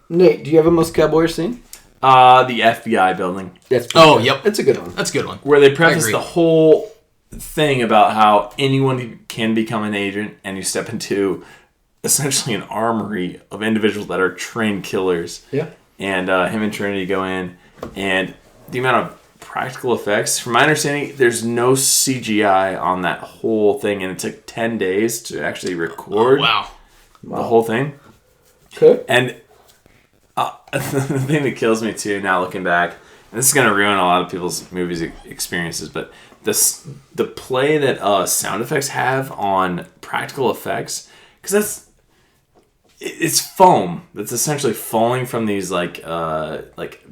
Nate, do you have a most cowboyish scene? The FBI building. Yep. That's a good one. That's a good one. Where they preface the whole thing about how anyone can become an agent and you step into essentially an armory of individuals that are trained killers. Yeah. And him and Trinity go in, and the amount of practical effects, from my understanding, there's no CGI on that whole thing, and it took 10 days to actually record the whole thing. Okay. And the thing that kills me too, now looking back, and this is going to ruin a lot of people's movies experiences, but the play that sound effects have on practical effects, because it's foam that's essentially falling from these like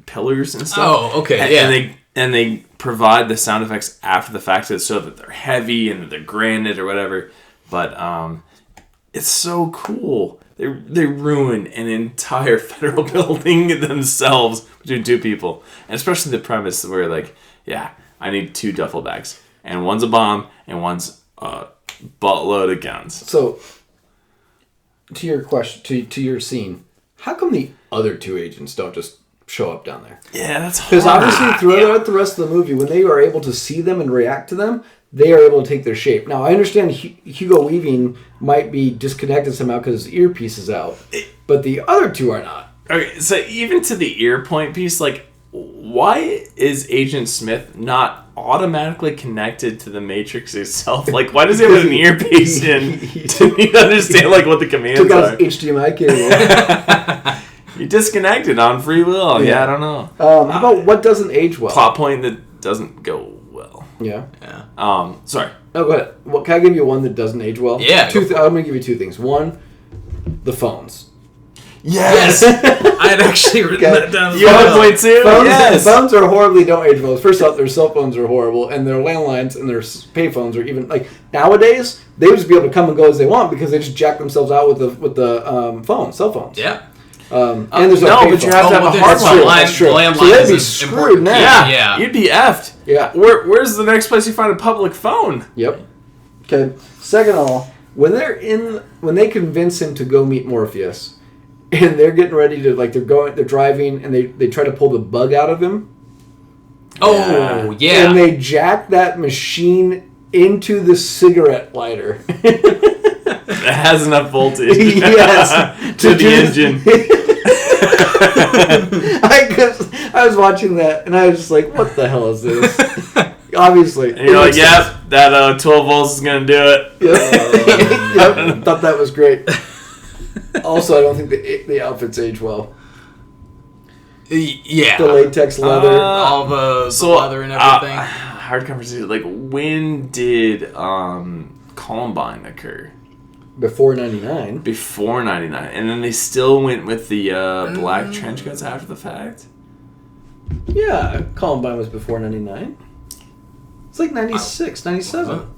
pillars and stuff. Oh, okay, and they provide the sound effects after the fact so that they're heavy and that they're granite or whatever. But it's so cool. They ruin an entire federal building themselves between two people. And especially the premise where, I need 2 duffel bags. And one's a bomb and one's a buttload of guns. So, to your question, to your scene, how come the other 2 agents don't just show up down there? Yeah, that's hard. Because obviously throughout the rest of the movie, when they are able to see them and react to them, they are able to take their shape. Now, I understand Hugo Weaving might be disconnected somehow because his earpiece is out, but the other 2 are not. Okay, so even to the ear point piece, why is Agent Smith not automatically connected to the Matrix itself? Why does he have an earpiece in? Didn't he understand what the commands took are? out his HDMI cable. He disconnected on free will. Yeah, I don't know. How about what doesn't age well? Plot point that doesn't go well. Yeah. Sorry. Oh, go ahead. Well, can I give you one that doesn't age well? Yeah. I'm going to give you 2 things. One, the phones. Yes. I had actually written that down. You have a point too? Phones are horribly don't age well. First off, their cell phones are horrible, and their landlines and their pay phones are even nowadays they would just be able to come and go as they want because they just jack themselves out with the cell phones. Yeah. And there's but you have to have a hard line. line. That's true. Landline So they'd be is screwed important. now. Yeah. You'd be effed. Yeah. Where's the next place you find a public phone? Yep. Okay. Second of all, when they convince him to go meet Morpheus, and they're getting ready to they're driving, and they try to pull the bug out of him. Oh yeah. And they jack that machine into the cigarette lighter. It has enough voltage. Yes. to the engine. I was watching that, and I was just like, what the hell is this? Obviously. And you're like, yep, that 12 volts is going to do it. Yep. Thought that was great. Also, I don't think the outfits age well. Yeah. The latex leather. All the leather and everything. Hard conversation. When did Columbine occur? Before 99. Before 99. And then they still went with the black trench coats after the fact? Yeah, Columbine was before 99. It's 96, 97.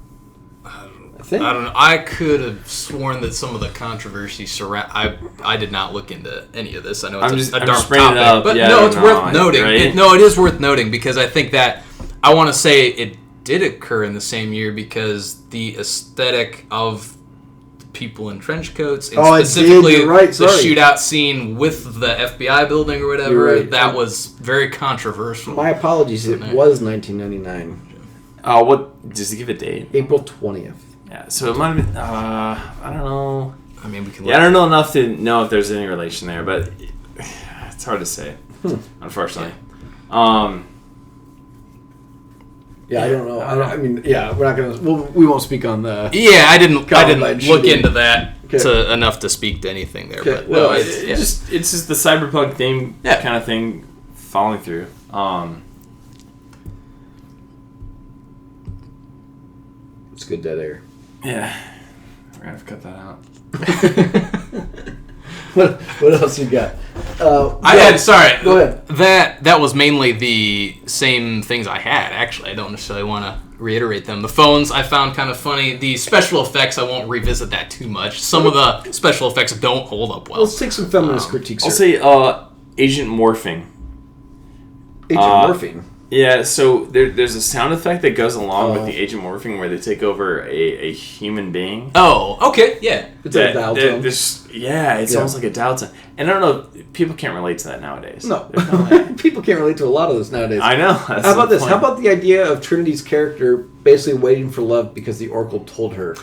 I think. I don't know. I could have sworn that some of the controversy surround. I did not look into any of this. I know it's a dark topic, but it's worth noting. Right? It is worth noting because I think that I want to say it did occur in the same year because the aesthetic of the people in trench coats and specifically the shootout scene with the FBI building or whatever that was very controversial. My apologies. It was 1999. What does he give a date? April 20th. Yeah, so it might have been, I don't know. I mean, we can. Yeah, I don't know enough to know if there's any relation there, but it's hard to say, unfortunately. Yeah, I don't know. I mean, yeah, we're not gonna. We won't speak on the. Yeah, I didn't look into that enough to speak to anything there. But well, it's just the cyberpunk theme kind of thing following through. It's good dead air. Yeah. We're going to have to cut that out. What else you got? Go ahead. That was mainly the same things I had, actually. I don't necessarily want to reiterate them. The phones I found kind of funny. The special effects, I won't revisit that too much. Some of the special effects don't hold up well. Let's take some feminist critiques I'll here. say Agent Morphing. Agent Morphing. Yeah, so there's a sound effect that goes along with the agent morphing where they take over a human being. Oh, okay, yeah. It's like a dial tone. It's almost like a dial tone. And I don't know, people can't relate to that nowadays. No. There's no way. People can't relate to a lot of this nowadays. I know. How about this? How about the idea of Trinity's character basically waiting for love because the Oracle told her?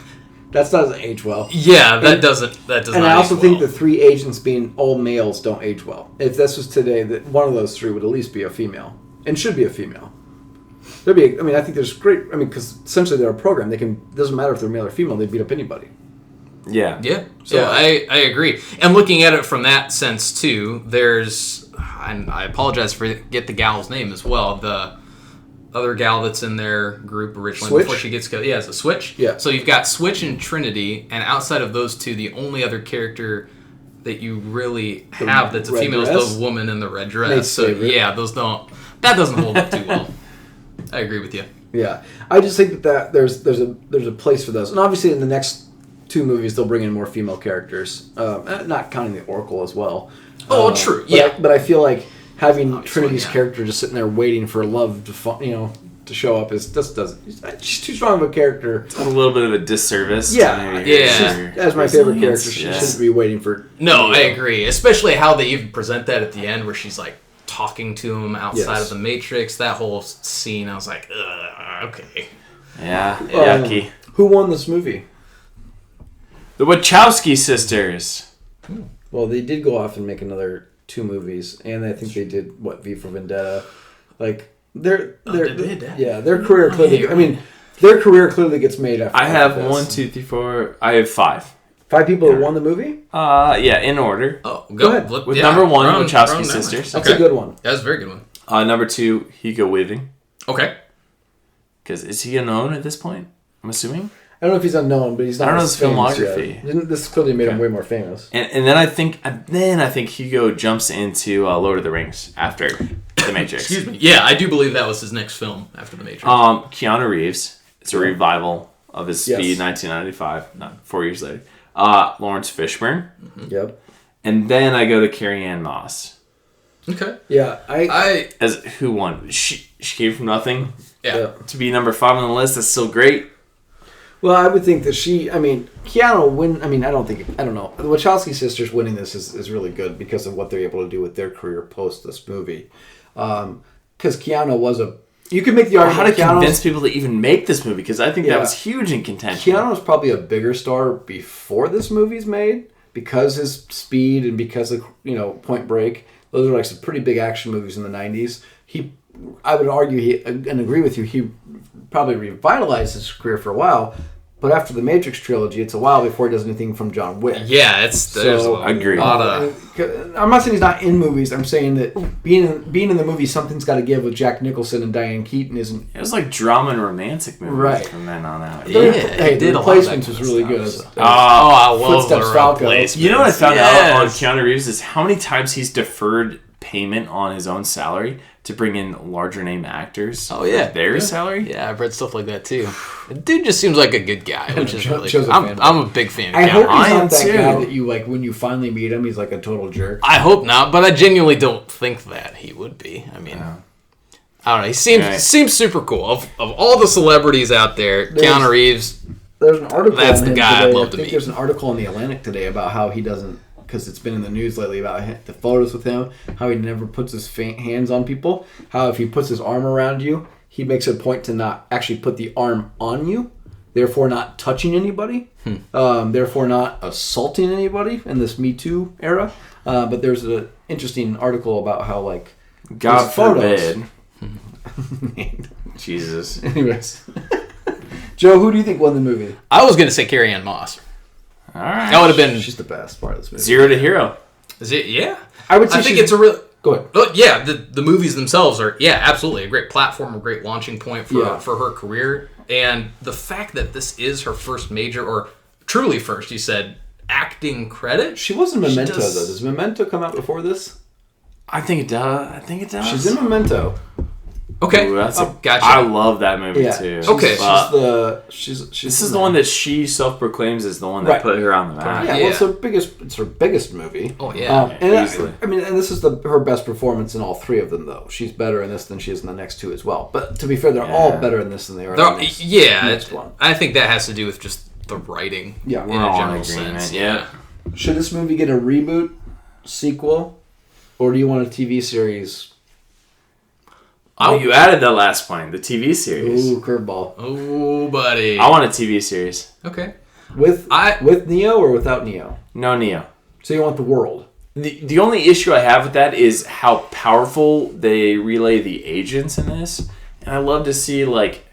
That doesn't age well. Yeah, that does not. And I also think the 3 agents being all males don't age well. If this was today, that one of those 3 would at least be a female. And should be a female. I think there's great. Because essentially they're a program. Doesn't matter if they're male or female. They beat up anybody. Yeah. Yeah. So I agree. And looking at it from that sense too, there's. And I apologize for forget the gal's name as well. The other gal that's in their group originally Switch? before she gets killed. Yeah, it's a Switch. Yeah. So you've got Switch and Trinity, and outside of those 2, the only other character that you really have that's a red female dress? is the woman in the red dress. Nate's So favorite. yeah, those don't. That doesn't hold up too well. I agree with you. Yeah, I just think that there's a place for those, and obviously in the next 2 movies they'll bring in more female characters, not counting the Oracle as well. Oh, true. But Yeah. but I feel like having Obviously, Trinity's yeah. character just sitting there waiting for love to show up is just doesn't. She's too strong of a character. It's a little bit of a disservice. Yeah, to yeah. As my favorite character, resilience, she yeah. shouldn't be waiting for. No, I agree. Especially how they even present that at the end, where she's like talking to him outside Yes. of the Matrix. That whole scene, I was like, ugh, okay. Yeah. Yucky. Who won this movie? The Wachowski sisters. Well, they did go off and make another 2 movies, and I think they did V for Vendetta. Like their they did? yeah, their career clearly. Yeah. Their career clearly gets made after. I have this. 1, 2, 3, 4. I have 5. 5 people that won the movie. Yeah, in order. Oh, Go ahead. With number 1, Wachowski sisters. That's a good one. That's a very good one. Number 2, Hugo Weaving. Okay. Because is he unknown at this point? I'm assuming. I don't know if he's unknown, but he's not. I don't know as his famous filmography. yet. This clearly made him way more famous. And then I think Hugo jumps into Lord of the Rings after The Matrix. Excuse me. Yeah, I do believe that was his next film after The Matrix. Keanu Reeves. It's a revival of his Speed 1995. Not 4 years later. Lawrence Fishburne. Mm-hmm. Yep. And then I go to Carrie-Anne Moss. Okay. Yeah, As who won? She came from nothing. Yeah. To be number 5 on the list, that's still great. Well, I would think that Keanu win. I don't know. The Wachowski sisters winning this is really good because of what they're able to do with their career post this movie. Because Keanu was you could make the argument How to convince people to even make this movie, because I think that was huge in contention. Keanu was probably a bigger star before this movie's made because his Speed and because of Point Break. Those are like some pretty big action movies in the 90s. I would argue and agree with you, he probably revitalized his career for a while, but after the Matrix trilogy, it's a while before he does anything from John Wick. Yeah, there's I agree. a lot of... I'm not saying he's not in movies. I'm saying that being in the movie, something's got to give with Jack Nicholson and Diane Keaton isn't... It was like drama and romantic movies Right. from then on out. Yeah, Hey, he the did a lot of that Replacements kind was of really stuff, good. so. I love Footsteps the Falco. Replacements. You know what I found out on Yes. Keanu Reeves is how many times he's deferred payment on his own salary to bring in larger name actors. Oh, yeah. for their Yeah. salary. Yeah, I've read stuff like that too. The dude just seems like a good guy, which is really Joe's a cool. fan. I'm a big fan of I hope Keanu. he's I am not that too. guy that you like when you finally meet him. He's like a total jerk. I hope not, but I genuinely don't think that he would be. I mean, I don't know. He seems super cool. Of all the celebrities out there, Keanu Reeves. There's an article. That's on the him guy I'd today. love I to think meet. there's an article in the Atlantic today about how he doesn't, because it's been in the news lately about the photos with him, how he never puts his hands on people. How if he puts his arm around you, he makes a point to not actually put the arm on you, therefore not touching anybody, therefore not assaulting anybody in this Me Too era. But there's an interesting article about how God his photos- forbid. Jesus. Anyways, Joe, who do you think won the movie? I was going to say Carrie-Anne Moss. All right. That would have been. She's the best part of this movie. 0 to hero. Is it? Yeah. I would say I think she's- it's a real. Go ahead. But yeah, the movies themselves are absolutely a great platform, a great launching point for her career. And the fact that this is her first major, or truly first, you said, acting credit? She was in Memento, though. Does Memento come out before this? I think it does. She's in Memento. Okay. Ooh, gotcha. I love that movie too. Okay. She's this is the one that she self-proclaims is the one that put her on the map. Yeah, well, it's her biggest movie. Oh yeah, easily. And this is her best performance in all three of them, though. She's better in this than she is in the next two as well. But to be fair, they're all better in this than they are in the next one. I think that has to do with just the writing. Yeah, in a general sense. Yeah. Should this movie get a reboot, sequel, or do you want a TV series? Oh, you added that last point, the TV series. Ooh, curveball. Oh, buddy. I want a TV series. Okay. With Neo or without Neo? No Neo. So you want the world? The only issue I have with that is how powerful they relay the agents in this. And I love to see, like,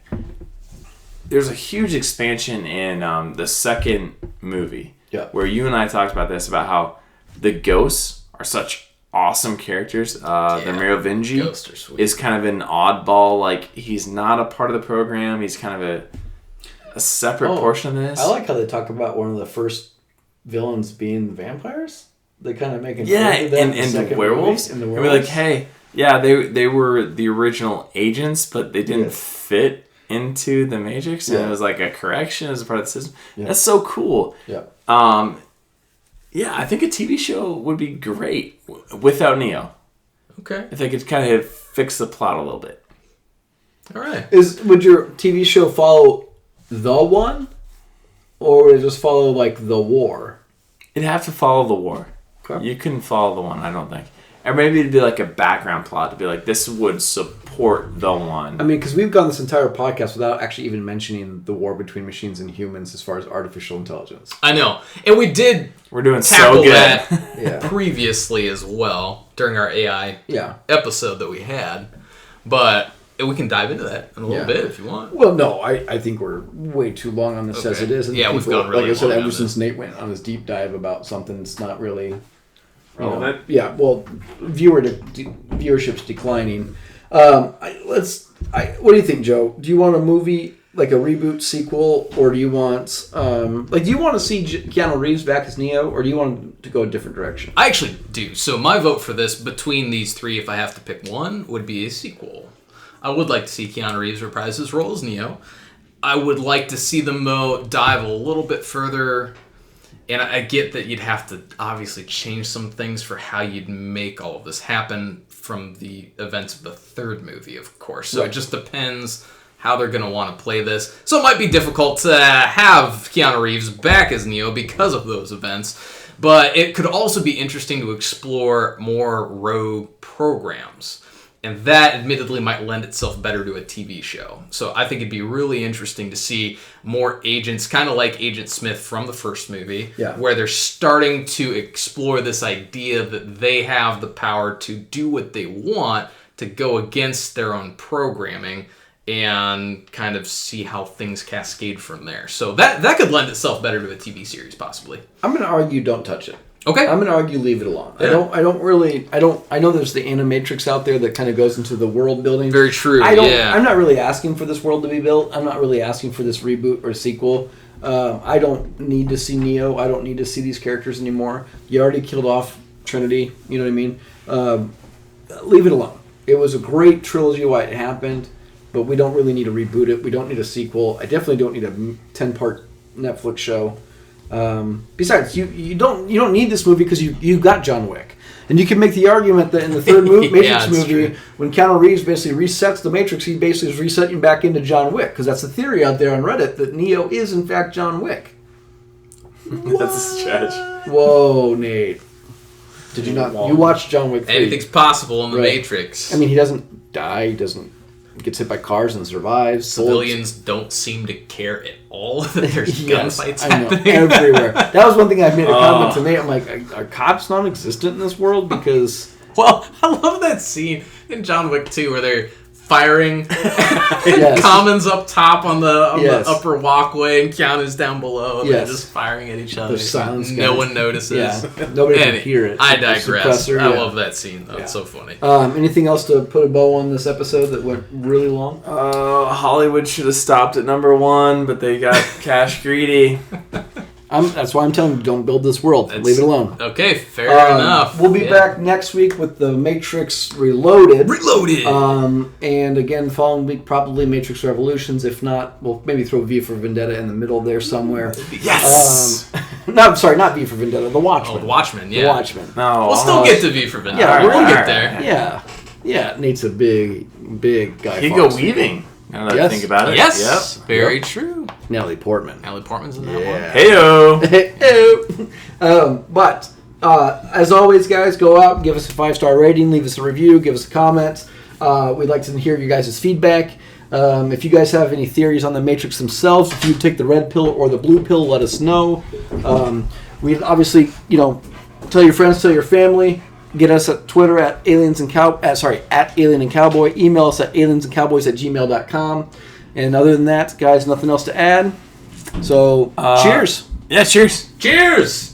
there's a huge expansion in the second movie. Yeah. Where you and I talked about this, about how the ghosts are such awesome characters. The Merovingi is kind of an oddball. Like, he's not a part of the program. He's kind of a separate portion of this. I like how they talk about one of the first villains being vampires. They kind of make it and the werewolves. And we're like, hey, yeah, they were the original agents, but they didn't fit into the Matrix, and it was like a correction as a part of the system. Yeah. That's so cool. Yeah. Yeah, I think a TV show would be great without Neo. Okay. If they could kind of fix the plot a little bit. All right. Would your TV show follow the one, or would it just follow like the war? It'd have to follow the war. Okay. You couldn't follow the one, I don't think. Or maybe it'd be like a background plot to be like, this would support the one. I mean, because we've gone this entire podcast without actually even mentioning the war between machines and humans as far as artificial intelligence. I know. And we did We're doing tackle so good. that previously as well during our AI episode that we had. But we can dive into that in a little bit if you want. Well, no, I think we're way too long on this as it is. And yeah, we've gone really long. Like I said, ever on since this. Nate went on his deep dive about something that's not really... Relevant. Viewership's declining. What do you think, Joe? Do you want a movie, like a reboot sequel, or do you want do you want to see Keanu Reeves back as Neo, or do you want him to go a different direction? I actually do. So my vote for this, between these three, if I have to pick one, would be a sequel. I would like to see Keanu Reeves reprise his role as Neo. I would like to see them, though, dive a little bit further. And I get that you'd have to obviously change some things for how you'd make all of this happen from the events of the third movie, of course. So it just depends how they're going to want to play this. So it might be difficult to have Keanu Reeves back as Neo because of those events. But it could also be interesting to explore more rogue programs. And that, admittedly, might lend itself better to a TV show. So I think it'd be really interesting to see more agents, kind of like Agent Smith from the first movie, where they're starting to explore this idea that they have the power to do what they want, to go against their own programming, and kind of see how things cascade from there. So that could lend itself better to a TV series, possibly. I'm going to argue don't touch it. Okay. I'm going to argue leave it alone. Yeah. I know there's the Animatrix out there that kind of goes into the world building. Very true, I'm not really asking for this world to be built. I'm not really asking for this reboot or sequel. I don't need to see Neo. I don't need to see these characters anymore. You already killed off Trinity. You know what I mean? Leave it alone. It was a great trilogy why it happened, but we don't really need to reboot it. We don't need a sequel. I definitely don't need a 10-part Netflix show. Besides, you don't need this movie because you got John Wick, and you can make the argument that in the third Matrix movie, true. When Keanu Reeves basically resets the Matrix, he basically is resetting back into John Wick, because that's the theory out there on Reddit that Neo is in fact John Wick. That's a stretch. Whoa, Nate! Did you not? You watched John Wick 3. Anything's possible in the Matrix. I mean, he doesn't die. He gets hit by cars and survives. Civilians don't seem to care at all that there's gunfights happening everywhere. That was one thing I made a comment to Nate. I'm like, are cops non-existent in this world? Because well, I love that scene in John Wick 2 where they're firing Commons up top on the upper walkway and Keanu's down below, and they're just firing at each other. No one notices. Yeah. Nobody can hear it. I digress. I love that scene though. It's so funny. Anything else to put a bow on this episode that went really long? Hollywood should have stopped at number 1, but they got cash greedy. That's why I'm telling you, don't build this world. Leave it alone. Okay, fair enough. We'll be back next week with the Matrix Reloaded. Reloaded! And again, following week, probably Matrix Revolutions. If not, we'll maybe throw V for Vendetta in the middle there somewhere. Yes! Not V for Vendetta, The Watchmen. Oh, The Watchmen, yeah. The Watchmen. No, We'll still get to V for Vendetta. Yeah, we'll get there. Yeah. Nate's a big guy. Hugo Weaving. Now that I think about it. Yes, very true. Natalie Portman. Natalie Portman's in that one. Heyo! But as always, guys, go out, give us a 5-star rating, leave us a review, give us a comment. We'd like to hear you guys' feedback. If you guys have any theories on the Matrix themselves, if you take the red pill or the blue pill, let us know. We'd obviously, tell your friends, tell your family. Get us at Twitter at Alien and Cowboy. Email us at aliensandcowboys@gmail.com. And other than that, guys, nothing else to add. So, cheers. Yeah, cheers. Cheers!